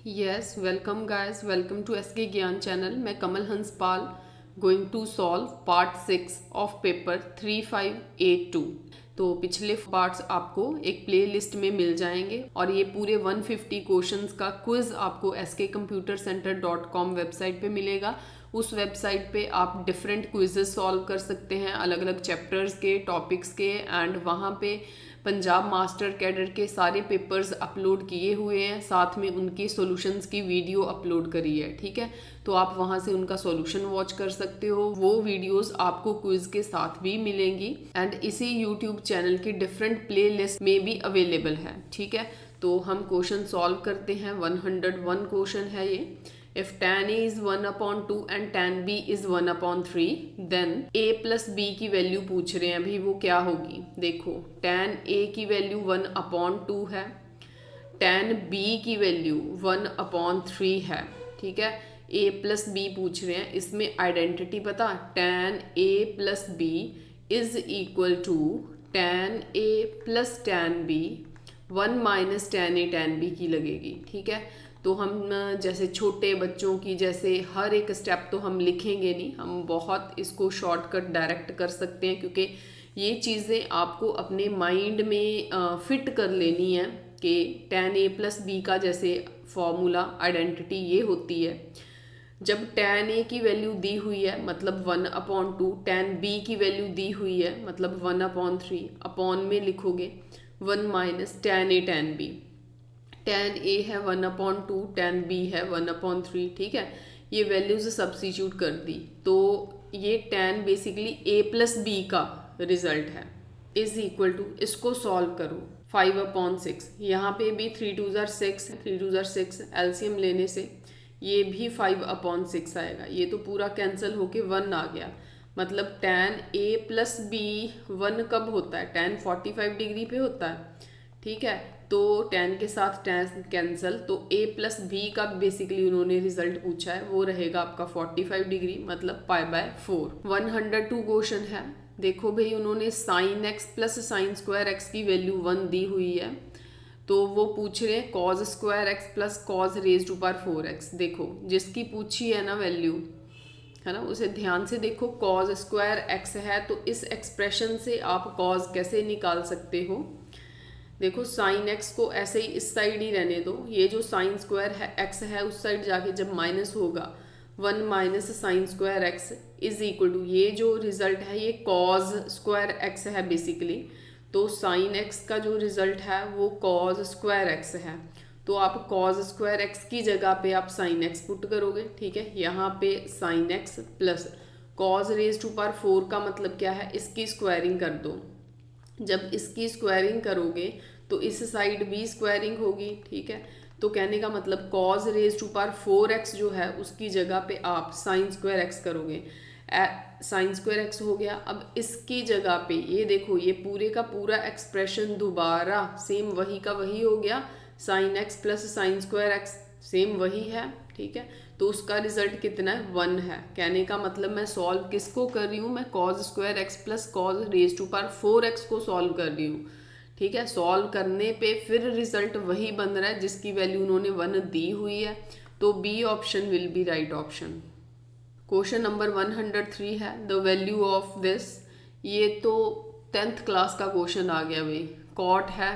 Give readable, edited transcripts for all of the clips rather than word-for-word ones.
Yes, welcome guys. Welcome to SK Gyan channel. मैं कमल हंस पाल going to solve part 6 of paper 3582। तो पिछले parts आपको एक प्लेलिस्ट में मिल जाएंगे और ये पूरे 150 क्वेश्चंस का क्विज आपको skcomputercenter.com वेबसाइट पे मिलेगा। उस वेबसाइट पे आप डिफरेंट क्विजेस सॉल्व कर सकते हैं अलग अलग चैप्टर्स के टॉपिक्स के, एंड वहाँ पे पंजाब मास्टर कैडर के सारे पेपर्स अपलोड किए हुए हैं, साथ में उनके सॉल्यूशंस की वीडियो अपलोड करी है। ठीक है, तो आप वहाँ से उनका सॉल्यूशन वॉच कर सकते हो। वो वीडियोस आपको क्विज के साथ भी मिलेंगी एंड इसी यूट्यूब चैनल की डिफरेंट प्ले लिस्ट में भी अवेलेबल है। ठीक है, तो हम क्वेश्चन सॉल्व करते हैं। 101 क्वेश्चन है ये। If tan A is 1/2 and tan B is 1/3, then A plus B की वैल्यू पूछ रहे हैं अभी, वो क्या होगी। देखो, tan A की वैल्यू 1/2 है, tan B की वैल्यू 1/3 है। ठीक है, A प्लस B पूछ रहे हैं, इसमें आइडेंटिटी पता, tan A plus B is equal to tan A plus tan B, 1 minus tan A tan B की लगेगी। ठीक है, तो हम जैसे छोटे बच्चों की जैसे हर एक स्टेप तो हम लिखेंगे नहीं, हम बहुत इसको शॉर्टकट डायरेक्ट कर सकते हैं, क्योंकि ये चीज़ें आपको अपने माइंड में फिट कर लेनी है कि tan A प्लस बी का जैसे फॉर्मूला आइडेंटिटी ये होती है। जब tan A की वैल्यू दी हुई है मतलब 1/2, tan B की वैल्यू दी हुई है मतलब 1/3, अपॉन में लिखोगे 1 minus tan A tan B। tan A है 1/2, tan B है 1/3। ठीक है, ये वैल्यूज सब्स्टिट्यूट कर दी तो ये tan basically A plus B का रिजल्ट है, इज इक्वल टू, इसको सॉल्व करो 5/6। यहाँ पे भी 3 2 ज़ार 6, 3 2 ज़ार 6 एलसीएम लेने से ये भी 5/6 आएगा। ये तो पूरा कैंसिल होके 1 आ गया, मतलब tan A प्लस B 1 कब होता है, tan 45 डिग्री पे होता है। ठीक है, तो tan के साथ tan कैंसल, तो A प्लस बी का बेसिकली उन्होंने रिजल्ट पूछा है, वो रहेगा आपका 45 डिग्री मतलब π/4। 102 क्वेश्चन है। देखो भाई, उन्होंने sin x plus sine square x की वैल्यू 1 दी हुई है, तो वो पूछ रहे हैं cos square x plus cos raise to power 4x। देखो, जिसकी पूछी है ना वैल्यू, है ना, उसे ध्यान से देखो। cos स्क्वायर एक्स है तो इस एक्सप्रेशन से आप cos कैसे निकाल सकते हो। देखो, साइन एक्स को ऐसे ही इस साइड ही रहने दो, ये जो साइन स्क्वायर है एक्स है उस साइड जाके जब माइनस होगा 1 minus sine square x is equal to, ये जो रिजल्ट है ये कॉज स्क्वायर एक्स है बेसिकली, तो साइन एक्स का जो रिजल्ट है वो कॉज स्क्वायर एक्स है। तो आप कॉज स्क्वायर एक्स की जगह पे आप साइन एक्स पुट करोगे। ठीक है, यहाँ पे sine x plus cos raise to power 4 का मतलब क्या है, इसकी स्क्वायरिंग कर दो। जब इसकी स्क्वायरिंग करोगे तो इस साइड भी स्क्वायरिंग होगी। ठीक है, तो कहने का मतलब cos raise to power 4x जो है उसकी जगह पे आप साइन स्क्वायर x करोगे, साइन स्क्वायर एक्स हो गया। अब इसकी जगह पे ये देखो, ये पूरे का पूरा एक्सप्रेशन दोबारा सेम वही का वही हो गया, sign x plus sine square x same वही है। ठीक है, तो उसका रिजल्ट कितना है, 1 है। कहने का मतलब मैं सॉल्व किसको कर रही हूँ, मैं cos square x plus cos raise to power 4x को सॉल्व कर रही हूँ। ठीक है, सॉल्व करने पे फिर रिजल्ट वही बन रहा है जिसकी वैल्यू उन्होंने 1 दी हुई है, तो B option will be right option. Question number 103 है, द वैल्यू ऑफ दिस। ये तो 10th क्लास का क्वेश्चन आ गया भाई। कॉट है,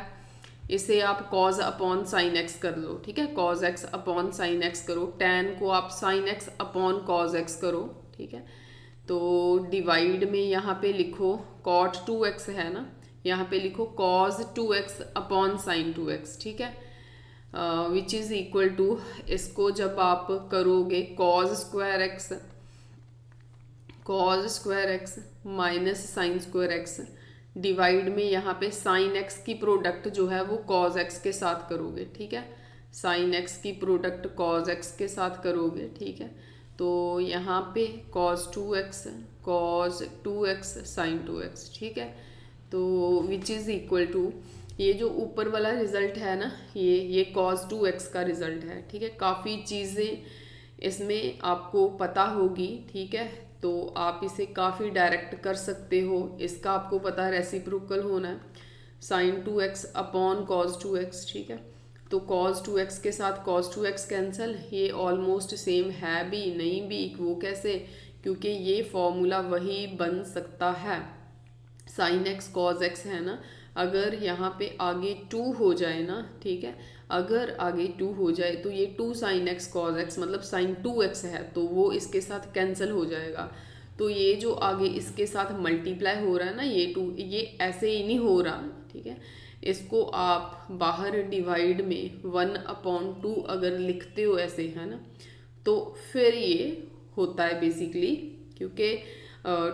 इसे आप cos अपॉन साइन एक्स कर लो। ठीक है, cos x upon sine x करो, tan को आप sine x upon cos x करो। ठीक है, तो डिवाइड में यहाँ पे लिखो cot 2x है ना, यहाँ पे लिखो cos 2x upon sine 2x। ठीक है, विच इज़ इक्वल टू, इसको जब आप करोगे cos square x minus sine square x, divide में यहाँ पे साइन एक्स की प्रोडक्ट जो है वो cos x के साथ करोगे। ठीक है, साइन एक्स की प्रोडक्ट cos x के साथ करोगे। ठीक है, तो यहाँ पे cos 2x साइन 2x। ठीक है, तो विच इज़ इक्वल टू, ये जो ऊपर वाला रिजल्ट है ना, ये cos 2x का रिजल्ट है। ठीक है, काफ़ी चीज़ें इसमें आपको पता होगी। ठीक है, तो आप इसे काफ़ी डायरेक्ट कर सकते हो। इसका आपको पता है रेसिप्रोकल होना है, sign 2x upon cos 2x। ठीक है, तो cos 2x के साथ cos 2x कैंसिल, ये ऑलमोस्ट सेम है भी नहीं भी, वो कैसे, क्योंकि ये फॉर्मूला वही बन सकता है sin x cos x है ना। अगर यहाँ पे आगे 2 हो जाए ना, ठीक है, अगर आगे 2 हो जाए तो ये 2 sin x cos x मतलब sin 2x है, तो वो इसके साथ कैंसिल हो जाएगा। तो ये जो आगे इसके साथ मल्टीप्लाई हो रहा है ना, ये 2, ये ऐसे ही नहीं हो रहा, ठीक है। इसको आप बाहर डिवाइड में 1/2 अगर लिखते हो ऐसे, है ना, तो फिर ये होता है बेसिकली, क्योंकि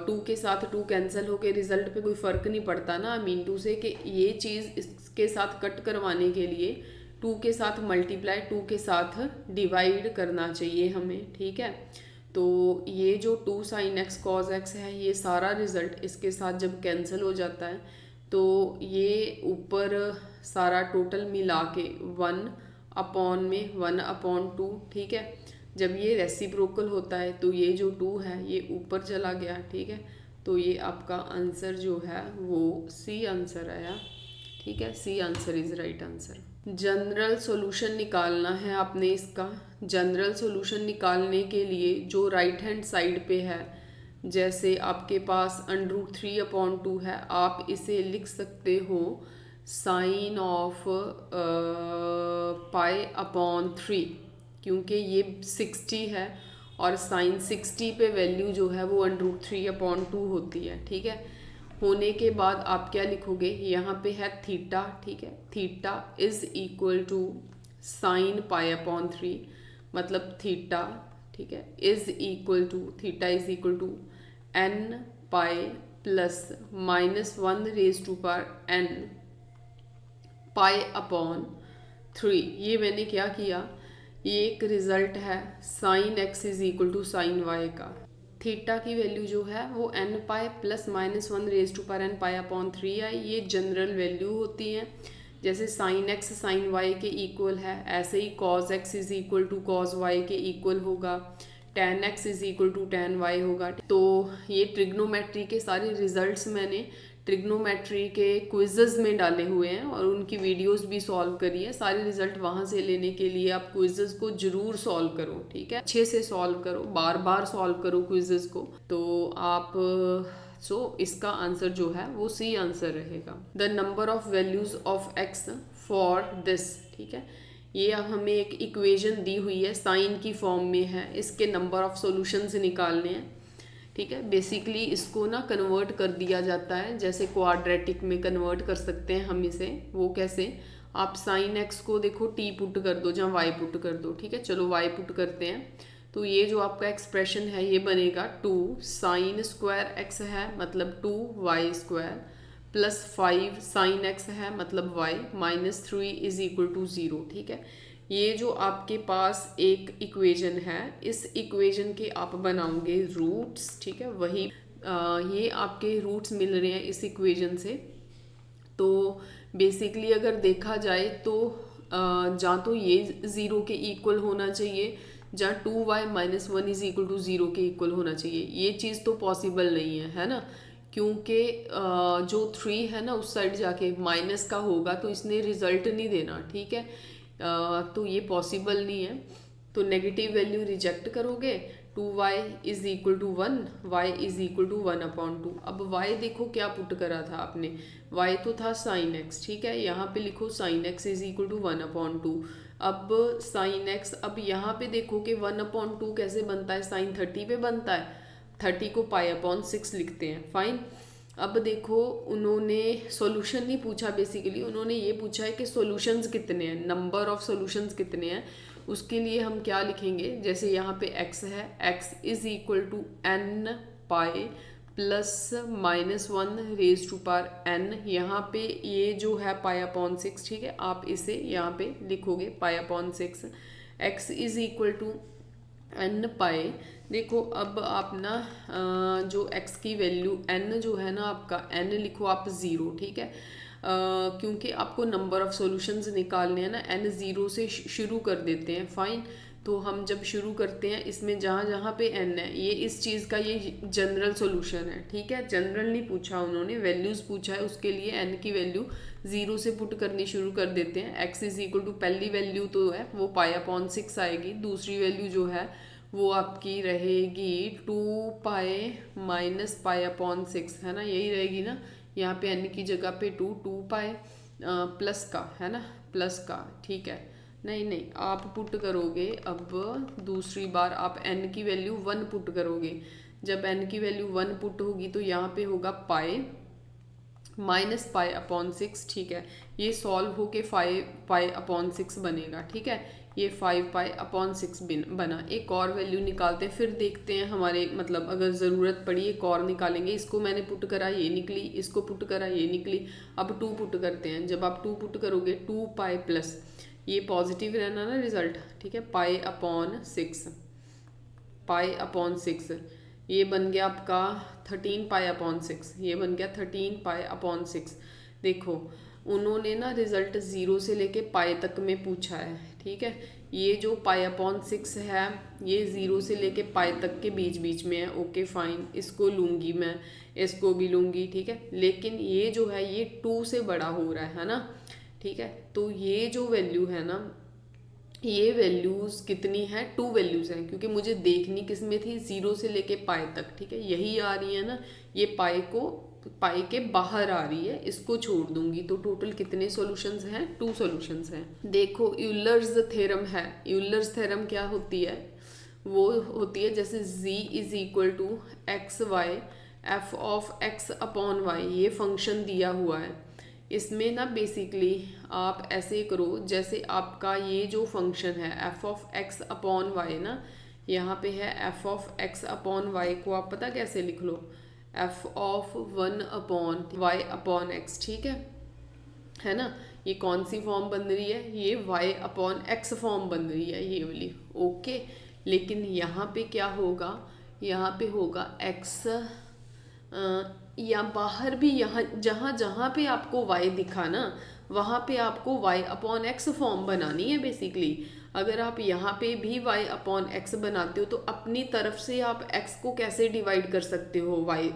2 के साथ 2 कैंसिल होके रिजल्ट पे कोई फ़र्क नहीं पड़ता ना, मीन टू से कि ये चीज़ इसके साथ कट करवाने के लिए 2 के साथ मल्टीप्लाई 2 के साथ डिवाइड करना चाहिए हमें, ठीक है। तो ये जो 2 sin x cos x है, ये सारा रिजल्ट इसके साथ जब कैंसिल हो जाता है तो ये ऊपर सारा टोटल मिला के 1/2, ठीक है। जब ये रेसिप्रोकल होता है तो ये जो 2 है ये ऊपर चला गया, ठीक है। तो ये आपका आंसर जो है वो सी आंसर आया, ठीक है। C answer is right answer. General solution निकालना है आपने इसका। जनरल सॉल्यूशन निकालने के लिए जो राइट हैंड साइड पे है, जैसे आपके पास √3/2 है, आप इसे लिख सकते हो साइन ऑफ π/3, क्योंकि ये 60 है और साइन 60 पे वैल्यू जो है वो √3/2 होती है, ठीक है। होने के बाद आप क्या लिखोगे, यहाँ पे है थीटा, ठीक है। Theta is equal to sine π/3, मतलब थीटा, ठीक है, is equal to, theta is equal to n pi plus -1⁻n π/3। ये मैंने क्या किया, ये एक रिजल्ट है sine x is equal to sine y का। थीटा की वैल्यू जो है वो n पाई प्लस -1⁻n π/3 आई, ये जनरल वैल्यू होती है। जैसे साइन x साइन y के इक्वल है, ऐसे ही cos x is equal to cos y के इक्वल होगा, tan x is equal to tan y होगा। तो ये ट्रिग्नोमेट्री के सारे रिजल्ट्स मैंने ट्रिग्नोमेट्री के क्विज़ेस में डाले हुए हैं और उनकी वीडियोस भी सॉल्व करी है। सारे रिजल्ट वहाँ से लेने के लिए आप क्विज़ेस को जरूर सॉल्व करो, ठीक है, अच्छे से सॉल्व करो, बार बार सॉल्व करो क्विज़ेस को। तो आप इसका आंसर जो है वो सी आंसर रहेगा। The number of values of x for this, ठीक है। ये हमें एक इक्वेशन दी हुई है, साइन की फॉर्म में है, इसके नंबर ऑफ सॉल्यूशंस निकालने हैं, ठीक है। बेसिकली इसको ना कन्वर्ट कर दिया जाता है, जैसे क्वाड्रेटिक में कन्वर्ट कर सकते हैं हम इसे। वो कैसे, आप साइन एक्स को देखो टी पुट कर दो जहाँ वाई पुट कर दो, ठीक है। चलो वाई पुट करते हैं, तो ये जो आपका एक्सप्रेशन है ये बनेगा 2 साइन स्क्वायर एक्स है मतलब 2y² प्लस 5 साइन एक्स है मतलब y -3 इज इक्वल टू 0, ठीक है। ये जो आपके पास एक इक्वेशन है, इस इक्वेशन के आप बनाओगे रूट्स, ठीक है। वही ये आपके रूट्स मिल रहे हैं इस इक्वेशन से। तो बेसिकली अगर देखा जाए तो जहाँ तो ये 0 के इक्वल होना चाहिए, जहाँ 2y - 1 इज इक्वल टू 0 के इक्वल होना चाहिए। ये चीज़ तो पॉसिबल नहीं है ना, क्योंकि जो 3 है ना उस साइड जाके माइनस का होगा तो इसने रिजल्ट नहीं देना, ठीक है। तो ये पॉसिबल नहीं है, तो नेगेटिव वैल्यू रिजेक्ट करोगे। 2y is equal to 1, y is equal to 1/2। अब y देखो क्या पुट करा था आपने, y तो था साइन x, ठीक है। यहाँ पे लिखो sine x is equal to 1/2। अब साइन x, अब यहाँ पे देखो कि 1/2 कैसे बनता है, साइन 30 पे बनता है, 30 को π/6 लिखते हैं, फाइन। अब देखो उन्होंने सॉल्यूशन नहीं पूछा, बेसिकली उन्होंने ये पूछा है कि सॉल्यूशंस कितने हैं, नंबर ऑफ सॉल्यूशंस कितने हैं। उसके लिए हम क्या लिखेंगे, जैसे यहाँ पे x है, x is equal to n pi plus -1⁻n। यहाँ पे ये जो है π/6, ठीक है, आप इसे यहाँ पे लिखोगे π/6। x is equal to n pi. देखो अब आप ना जो x की वैल्यू n जो है ना आपका n लिखो आप 0, ठीक है। क्योंकि आपको नंबर ऑफ़ सॉल्यूशंस निकालने हैं ना, n 0 से शुरू कर देते हैं। फाइन, तो हम जब शुरू करते हैं इसमें जहाँ जहाँ पे n है, ये इस चीज़ का ये जनरल सॉल्यूशन है। ठीक है, जनरल नहीं पूछा उन्होंने, वैल्यूज़ पूछा है, उसके लिए n की वैल्यू 0 से पुट करनी शुरू कर देते हैं। x इज इक्वल टू पहली वैल्यू तो है वो π/6 आएगी, दूसरी वैल्यू जो है वो आपकी रहेगी 2π माइनस π/6, है ना, यही रहेगी ना। यहाँ पे n की जगह पे 2π प्लस का, है ना, प्लस का। ठीक है, नहीं आप पुट करोगे, अब दूसरी बार आप n की वैल्यू 1 पुट करोगे। जब n की वैल्यू 1 पुट होगी तो यहाँ पे होगा पाई माइनस π/6। ठीक है, ये सॉल्व होके 5π/6 बनेगा। ठीक है, ये 5π/6 बना। एक और वैल्यू निकालते हैं, फिर देखते हैं हमारे मतलब अगर ज़रूरत पड़ी एक और निकालेंगे। इसको मैंने पुट करा, ये निकली, इसको पुट करा, ये निकली। अब 2 पुट करते हैं। जब आप 2 पुट करोगे 2π प्लस, ये पॉजिटिव रहना ना रिजल्ट। ठीक है, π/6 ये बन गया आपका 13π/6, ये बन गया 13π/6। देखो उन्होंने ना रिजल्ट 0 से लेके पाई तक में पूछा है। ठीक है, ये जो π/6 है ये 0 से लेके पाई तक के बीच बीच में है। ओके फाइन, इसको लूँगी मैं, इसको भी लूँगी। ठीक है, लेकिन ये जो है ये 2 से बड़ा हो रहा है ना। ठीक है, तो ये जो वैल्यू है ना, ये वैल्यूज़ कितनी है, 2 वैल्यूज़ हैं, क्योंकि मुझे देखनी किस में थी, 0 से लेके पाई तक। ठीक है, यही आ रही है ना, ये पाई के बाहर आ रही है, इसको छोड़ दूंगी। तो टोटल कितने सॉल्यूशंस हैं, 2 सॉल्यूशंस हैं। देखो यूलर्स थ्योरम है। यूलर्स थ्योरम क्या होती है, वो होती है जैसे z is equal to x y f of x upon y, ये फंक्शन दिया हुआ है। इसमें ना बेसिकली आप ऐसे करो, जैसे आपका ये जो फंक्शन है f of x upon y ना, यहाँ पे है f of x upon y को आप पता कैसे लिख लो, एफ ऑफ 1/y/x। ठीक है ना, ये कौन सी फॉर्म बन रही है, ये y/x फॉर्म बन रही है, ये वाली। ओके, लेकिन यहाँ पे क्या होगा, यहाँ पे होगा x, या बाहर भी, यहाँ जहाँ जहाँ पे आपको y दिखा ना, वहाँ पे आपको y/x फॉर्म बनानी है बेसिकली। अगर आप यहाँ पे भी y/x बनाते हो तो अपनी तरफ से आप x को कैसे डिवाइड कर सकते हो, y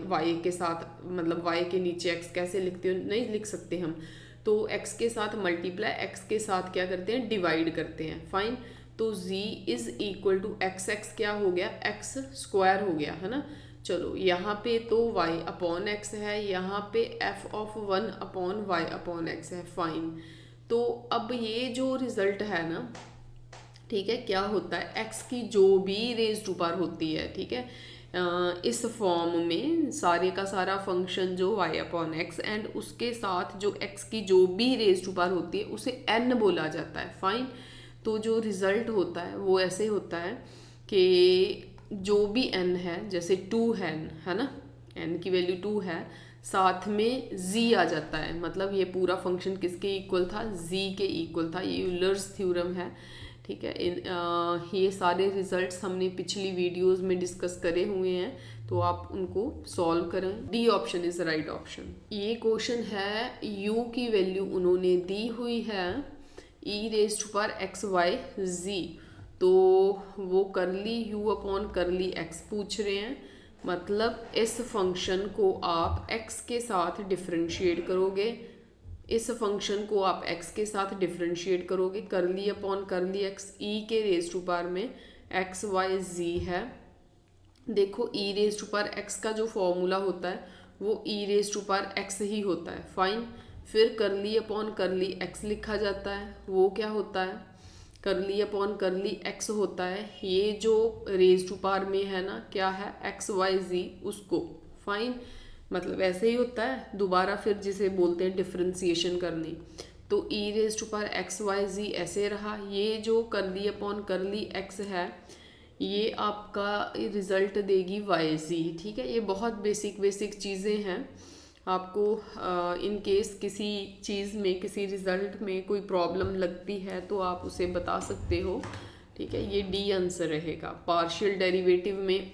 के साथ, मतलब y के नीचे x कैसे लिखते हो, नहीं लिख सकते हम। तो x के साथ मल्टीप्लाई, x के साथ क्या करते हैं, डिवाइड करते हैं। फाइन, तो z is equal to x क्या हो गया, x स्क्वायर हो गया, है ना। चलो यहाँ पे तो y/x है, यहाँ पे f ऑफ 1/y/x है। फाइन, तो अब ये जो रिजल्ट है ना, ठीक है, क्या होता है, x की जो भी रेज टू पावर होती है, ठीक है, इस फॉर्म में सारे का सारा फंक्शन जो y/x एंड उसके साथ जो x की जो भी रेज टू पावर होती है उसे n बोला जाता है। फाइन, तो जो रिजल्ट होता है वो ऐसे होता है कि जो भी n है, जैसे 2 है ना, n की वैल्यू 2 है, साथ में z आ जाता है, मतलब ये पूरा फंक्शन किसके इक्वल था, z के इक्वल था। ये यूलर्स थ्योरम है। ठीक है, ये सारे रिजल्ट्स हमने पिछली वीडियोस में डिस्कस करे हुए हैं, तो आप उनको सॉल्व करें। D option is right option. ये क्वेश्चन है, u की वैल्यू उन्होंने दी हुई है e⁻xyz, तो वो करली u अपॉन करली x पूछ रहे हैं। मतलब इस फंक्शन को आप x के साथ डिफरेंशिएट करोगे, इस फंक्शन को आप x के साथ डिफरेंशिएट करोगे, करली अपॉन करली x, e के रेज टू पावर में x y z है। देखो e raise to power x का जो फॉर्मूला होता है वो e raise to power x ही होता है। फाइन, फिर करली अपॉन करली x लिखा जाता है, वो क्या होता है, करली अपॉन करली x होता है। ये जो रेज टू पावर में है ना, क्या है, x y z, उसको। फाइन, मतलब ऐसे ही होता है दोबारा, फिर जिसे बोलते हैं डिफरेंशिएशन करनी। तो e raise to power x y z ऐसे रहा। ये जो करली अपॉन करली x है ये आपका रिजल्ट देगी y z। ठीक है, ये बहुत बेसिक चीज़ें हैं। आपको इन केस किसी चीज़ में, किसी रिज़ल्ट में कोई प्रॉब्लम लगती है तो आप उसे बता सकते हो। ठीक है, ये डी आंसर रहेगा। पार्शियल डेरिवेटिव में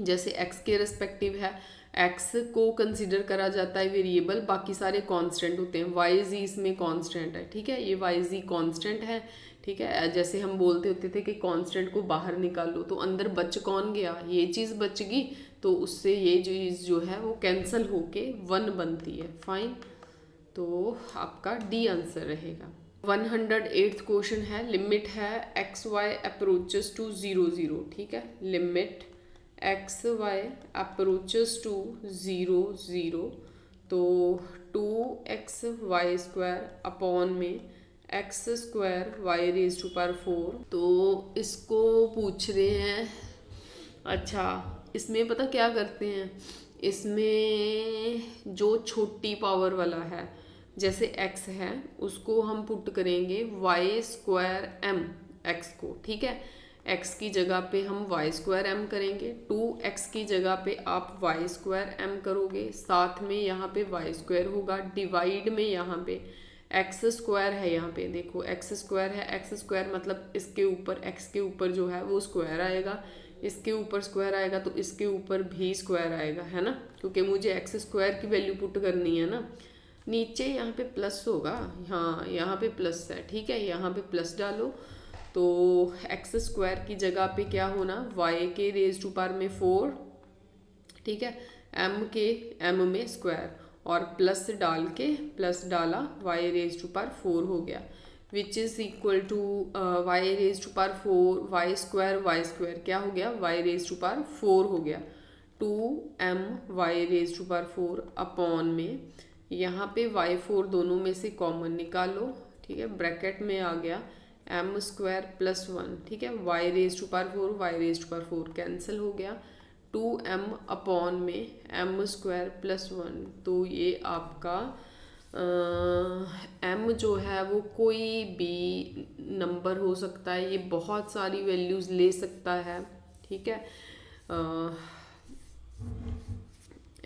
जैसे x के रिस्पेक्टिव है, एक्स को कंसिडर करा जाता है वेरिएबल, बाकी सारे कांस्टेंट होते हैं। वाई जी इसमें कांस्टेंट है, ठीक है, ये वाई जी कांस्टेंट है, ठीक है। जैसे हम बोलते होते थे कि कांस्टेंट को बाहर निकालो, तो अंदर बच कौन गया, ये चीज़ बच गई, तो उससे ये चीज़ जो है वो कैंसिल होके 1 बनती है। फाइन, तो आपका डी आंसर रहेगा। 108th क्वेश्चन है, लिमिट है एक्स वाई अप्रोचेस टू 0 0, ठीक है। Limit x y approaches to 0 0, तो 2x वाई स्क्वायर अपॉन में x square y raise to power 4। तो इसको पूछ रहे हैं, अच्छा इसमें पता क्या करते हैं, इसमें जो छोटी पावर वाला है जैसे x है उसको हम पुट करेंगे वाई स्क्वायर एम एक्स को, ठीक है। x की जगह पे हम वाई स्क्वायर एम करेंगे, 2x की जगह पे आप वाई स्क्वायर एम करोगे, साथ में यहाँ पे वाई स्क्वायर होगा, डिवाइड में यहाँ पे एक्स स्क्वायर है, यहाँ पे देखो एक्स स्क्वायर है, एक्स स्क्वायर मतलब इसके ऊपर एक्स के ऊपर जो है वो स्क्वायर आएगा, इसके ऊपर स्क्वायर आएगा तो इसके ऊपर भी स्क्वायर आएगा, है ना, क्योंकि मुझे एक्स स्क्वायर की वैल्यू पुट करनी है ना। नीचे यहाँ पे प्लस होगा, हाँ यहाँ पे प्लस है, ठीक है, यहाँ पे प्लस डालो, तो एक्स स्क्वायर की जगह पे क्या होना, वाई के रेज टू पावर में 4, ठीक है, एम में स्क्वायर, और प्लस डाल के प्लस डाला, वाई रेज टू पावर 4 हो गया, which is equal to y raise to power 4, y square क्या हो गया, वाई रेज टू पावर 4 हो गया, 2m y raise to power 4 upon में यहाँ पे y4 दोनों में से कॉमन निकालो, ठीक है, ब्रैकेट में आ गया m स्क्वायर प्लस 1, ठीक है, y raise to power 4 y raise to power 4 cancel हो गया, 2m अपॉन में m स्क्वायर प्लस 1। तो ये आपका m जो है वो कोई भी नंबर हो सकता है, ये बहुत सारी वैल्यूज़ ले सकता है, ठीक है,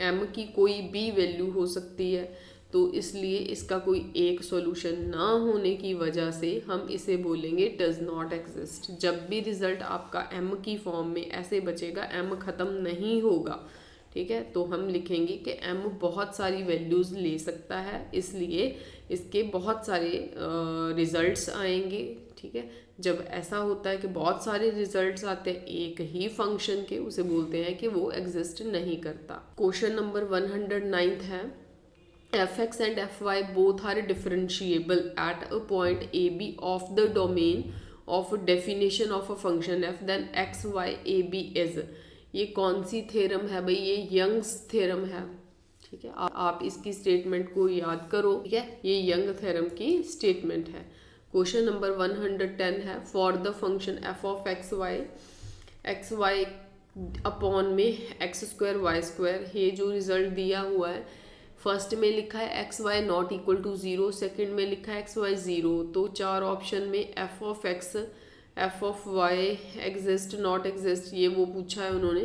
m की कोई भी वैल्यू हो सकती है, तो इसलिए इसका कोई एक सॉल्यूशन ना होने की वजह से हम इसे बोलेंगे डज नॉट एग्जिस्ट। जब भी रिजल्ट आपका m की फॉर्म में ऐसे बचेगा, m ख़त्म नहीं होगा, ठीक है, तो हम लिखेंगे कि m बहुत सारी वैल्यूज़ ले सकता है, इसलिए इसके बहुत सारे रिजल्ट्स आएंगे, ठीक है। जब ऐसा होता है कि बहुत सारे रिजल्ट्स आते हैं एक ही फंक्शन के, उसे बोलते हैं कि वो एग्जिस्ट नहीं करता। क्वेश्चन नंबर 109 है, f(x) and f(y) both are differentiable at a point a b of the domain of definition of a function f, then x y a b is। ये कौन सी थ्योरम है भाई, ये यंग्स थ्योरम है, ठीक है, आप इसकी स्टेटमेंट को याद करो, ठीक है, ये यंग थ्योरम की स्टेटमेंट है। क्वेश्चन नंबर 110 है, for the function f of x y upon में एक्स स्क्वायर वाई स्क्वायर, ये जो रिजल्ट दिया हुआ है, फर्स्ट में लिखा है x y not equal to 0, second में लिखा है एक्स वाई 0, तो 4 ऑप्शन में f of x f of y exist not exist, ये वो पूछा है उन्होंने।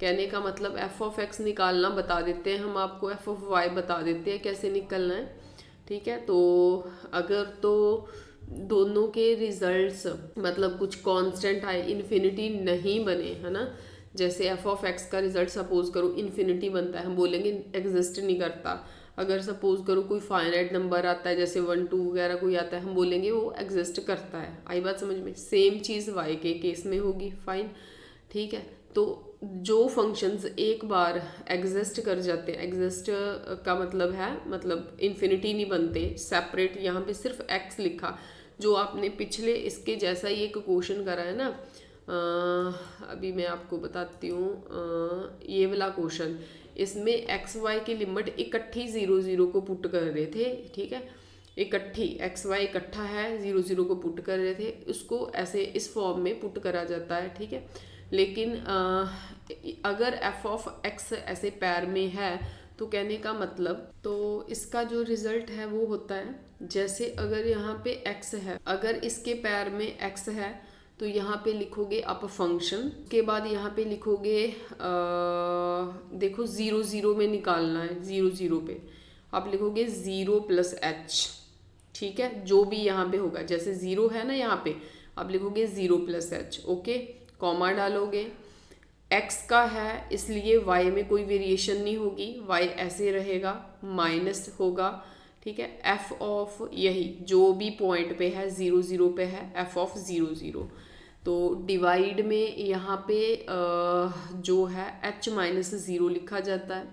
कहने का मतलब एफ ऑफ एक्स निकालना बता देते हैं हम आपको, एफ ऑफ वाई बता देते हैं कैसे निकलना है, ठीक है। तो अगर तो दोनों के रिजल्ट्स मतलब कुछ कांस्टेंट आए, इन्फिनिटी नहीं बने, है ना, जैसे एफ ऑफ एक्स का रिजल्ट सपोज करो इन्फिनिटी बनता है, हम बोलेंगे एग्जिस्ट नहीं करता। अगर सपोज करो कोई फाइनाइट नंबर आता है जैसे 1 2 वगैरह कोई आता है, हम बोलेंगे वो एग्जिस्ट करता है। आई बात समझ में? सेम चीज़ वाई के केस में होगी। फाइन, ठीक है। तो जो फंक्शंस एक बार एग्जिस्ट कर जाते हैं, एग्जिस्ट का मतलब है मतलब इन्फिनिटी नहीं बनते, सेपरेट, यहाँ पे सिर्फ एक्स लिखा, जो आपने पिछले इसके जैसा ही एक क्वेश्चन करा है ना, अभी मैं आपको बताती हूँ, ये वाला क्वेश्चन, इसमें एक्स वाई की लिमिट इकट्ठी 0 0 को पुट कर रहे थे, ठीक है, इकट्ठी एक्स वाई इकट्ठा है 0 0 को पुट कर रहे थे, उसको ऐसे इस फॉर्म में पुट करा जाता है, ठीक है। लेकिन अगर एफ ऑफ एक्स ऐसे पैर में है तो कहने का मतलब, तो इसका जो रिजल्ट है वो होता है, जैसे अगर यहाँ पे एक्स है, अगर इसके पैर में एक्स है तो यहाँ पे लिखोगे आप फंक्शन, के बाद यहाँ पे लिखोगे देखो 0 0 में निकालना है, 0 0 पे आप लिखोगे 0 + h, ठीक है, जो भी यहाँ पे होगा, जैसे 0 है ना यहाँ पे, आप लिखोगे 0 + h, ओके, कॉमा डालोगे, एक्स का है इसलिए वाई में कोई वेरिएशन नहीं होगी, वाई ऐसे रहेगा, माइनस होगा, ठीक है। एफ ऑफ यही जो भी पॉइंट पे है 0 0 पे है, एफ ऑफ 0 0। तो डिवाइड में यहाँ पे जो है h माइनस 0 लिखा जाता है,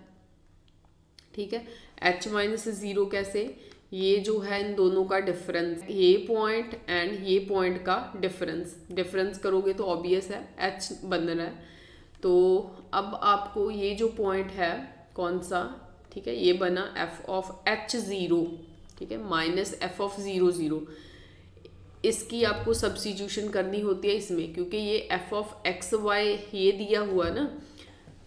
ठीक है। h माइनस 0 कैसे, ये जो है इन दोनों का डिफरेंस, ये पॉइंट एंड ये पॉइंट का डिफरेंस करोगे तो ऑब्वियस है h बन रहा है। तो अब आपको ये जो पॉइंट है कौन सा, ठीक है, ये बना f ऑफ h0, ठीक है, माइनस एफ ऑफ 0 0। इसकी आपको सब्स्टिट्यूशन करनी होती है इसमें, क्योंकि ये एफ ऑफ एक्स वाई ये दिया हुआ ना,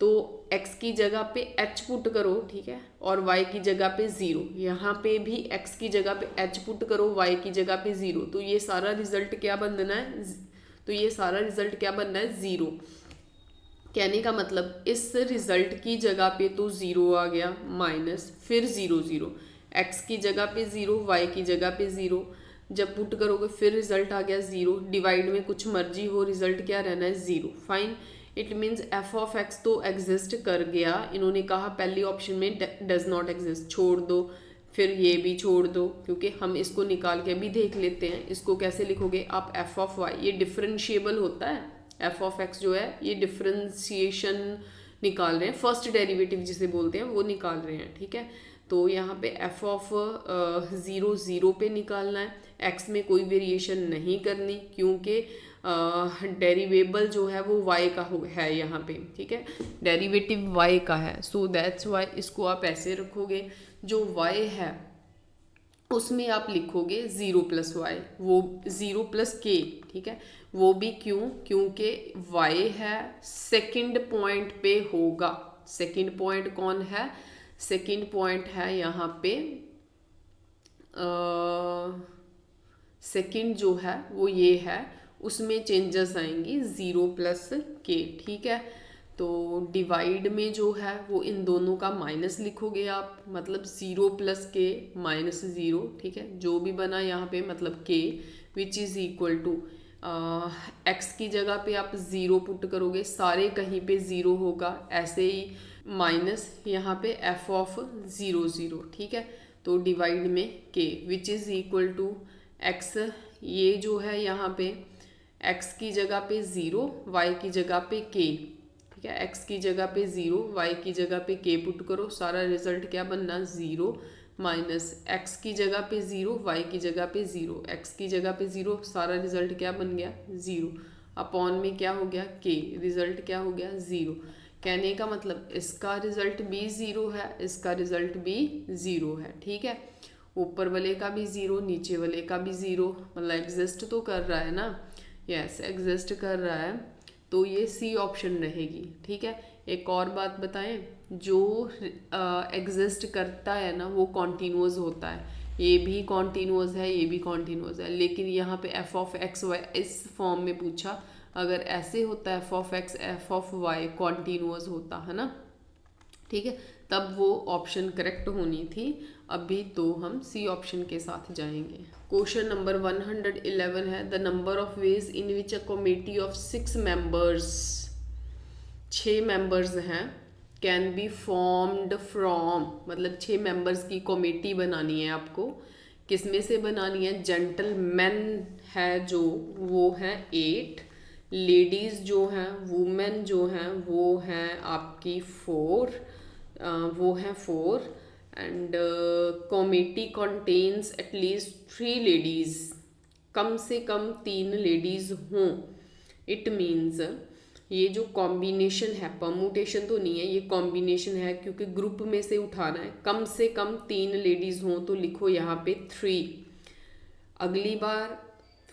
तो x की जगह पे h पुट करो, ठीक है, और y की जगह पे 0, यहाँ पे भी x की जगह पे h पुट करो, y की जगह पे 0, तो ये सारा रिजल्ट क्या बनना है, तो ये सारा रिजल्ट क्या बनना है 0। कहने का मतलब इस रिजल्ट की जगह पे तो 0 आ गया, माइनस फिर 0 0, x की जगह पे 0, y की जगह पे 0, जब पुट करोगे फिर रिजल्ट आ गया 0, डिवाइड में कुछ मर्जी हो रिजल्ट क्या रहना है 0। Fine, it means F of x तो एग्जिस्ट कर गया, इन्होंने कहा पहली ऑप्शन में डज नॉट एग्जिस्ट, छोड़ दो, फिर ये भी छोड़ दो, क्योंकि हम इसको निकाल के भी देख लेते हैं। इसको कैसे लिखोगे आप, एफ ऑफ वाई, ये डिफरेंशिएबल होता है, एफ ऑफ एक्स जो है ये डिफरेंशिएशन निकाल रहे हैं, फर्स्ट डेरिवेटिव जिसे बोलते हैं वो निकाल रहे हैं, ठीक है। तो यहाँ पे एफ ऑफ 0 0 पे निकालना है, एक्स में कोई वेरिएशन नहीं करनी, क्योंकि डेरिवेबल जो है वो y का है यहाँ पे, ठीक है, डेरिवेटिव y का है, सो दैट्स वाई इसको आप ऐसे रखोगे, जो y है उसमें आप लिखोगे 0 प्लस वाई, वो 0 प्लस के, ठीक है, वो भी क्यों, क्योंकि y है सेकंड पॉइंट पे होगा। सेकंड पॉइंट कौन है, सेकंड पॉइंट है यहाँ पे सेकंड जो है वो ये है, उसमें चेंजेस आएंगी 0 प्लस के, ठीक है। तो डिवाइड में जो है वो इन दोनों का माइनस लिखोगे आप, मतलब 0 प्लस के माइनस 0, ठीक है, जो भी बना यहाँ पे मतलब के, which is equal to x की जगह पे आप 0 पुट करोगे, सारे कहीं पे 0 होगा, ऐसे ही माइनस यहाँ पे एफ ऑफ 0 0, ठीक है। तो डिवाइड में के, which is equal to x, ये जो है यहाँ पे x की जगह पे 0, y की जगह पे k, ठीक है, x की जगह पे 0, y की जगह पे k पुट करो, सारा रिजल्ट क्या बनना 0, माइनस x की जगह पे 0, y की जगह पे 0, x की जगह पे 0, सारा रिजल्ट क्या बन गया 0, अपॉन में क्या हो गया k, रिजल्ट क्या हो गया 0। कहने का मतलब इसका रिजल्ट भी 0 है, इसका रिजल्ट भी 0 है, ठीक है, ऊपर वाले का भी 0, नीचे वाले का भी 0, मतलब एग्जिस्ट तो कर रहा है ना, यस एग्जिस्ट कर रहा है, तो ये सी ऑप्शन रहेगी, ठीक है। एक और बात बताएं, जो एग्जिस्ट करता है ना वो कॉन्टीन्यूअस होता है, ये भी कॉन्टीन्यूअस है, ये भी कॉन्टीन्यूअस है, लेकिन यहाँ पे एफ ऑफ एक्स वाई इस फॉर्म में पूछा, अगर ऐसे होता है f of x f of y continuous होता है ना, ठीक है, तब वो ऑप्शन करेक्ट होनी थी। अभी तो हम सी ऑप्शन के साथ जाएंगे। क्वेश्चन नंबर 111 है, the number of ways in which a committee of 6 members, 6 members हैं, कैन बी फॉर्म्ड फ्रॉम, मतलब 6 मेंबर्स की कमेटी बनानी है आपको, किसमें से बनानी है, जेंटलमैन है जो वो हैं 8, लेडीज़ जो हैं वुमेन जो हैं वो हैं आपकी 4, वो हैं 4, and committee contains at least 3 ladies, कम से कम 3 लेडीज़ हों। इट मीन्स ये जो कॉम्बिनेशन है, परमुटेशन तो नहीं है, ये कॉम्बिनेशन है, क्योंकि ग्रुप में से उठाना है, कम से कम 3 लेडीज़ हों, तो लिखो यहाँ पे 3। अगली बार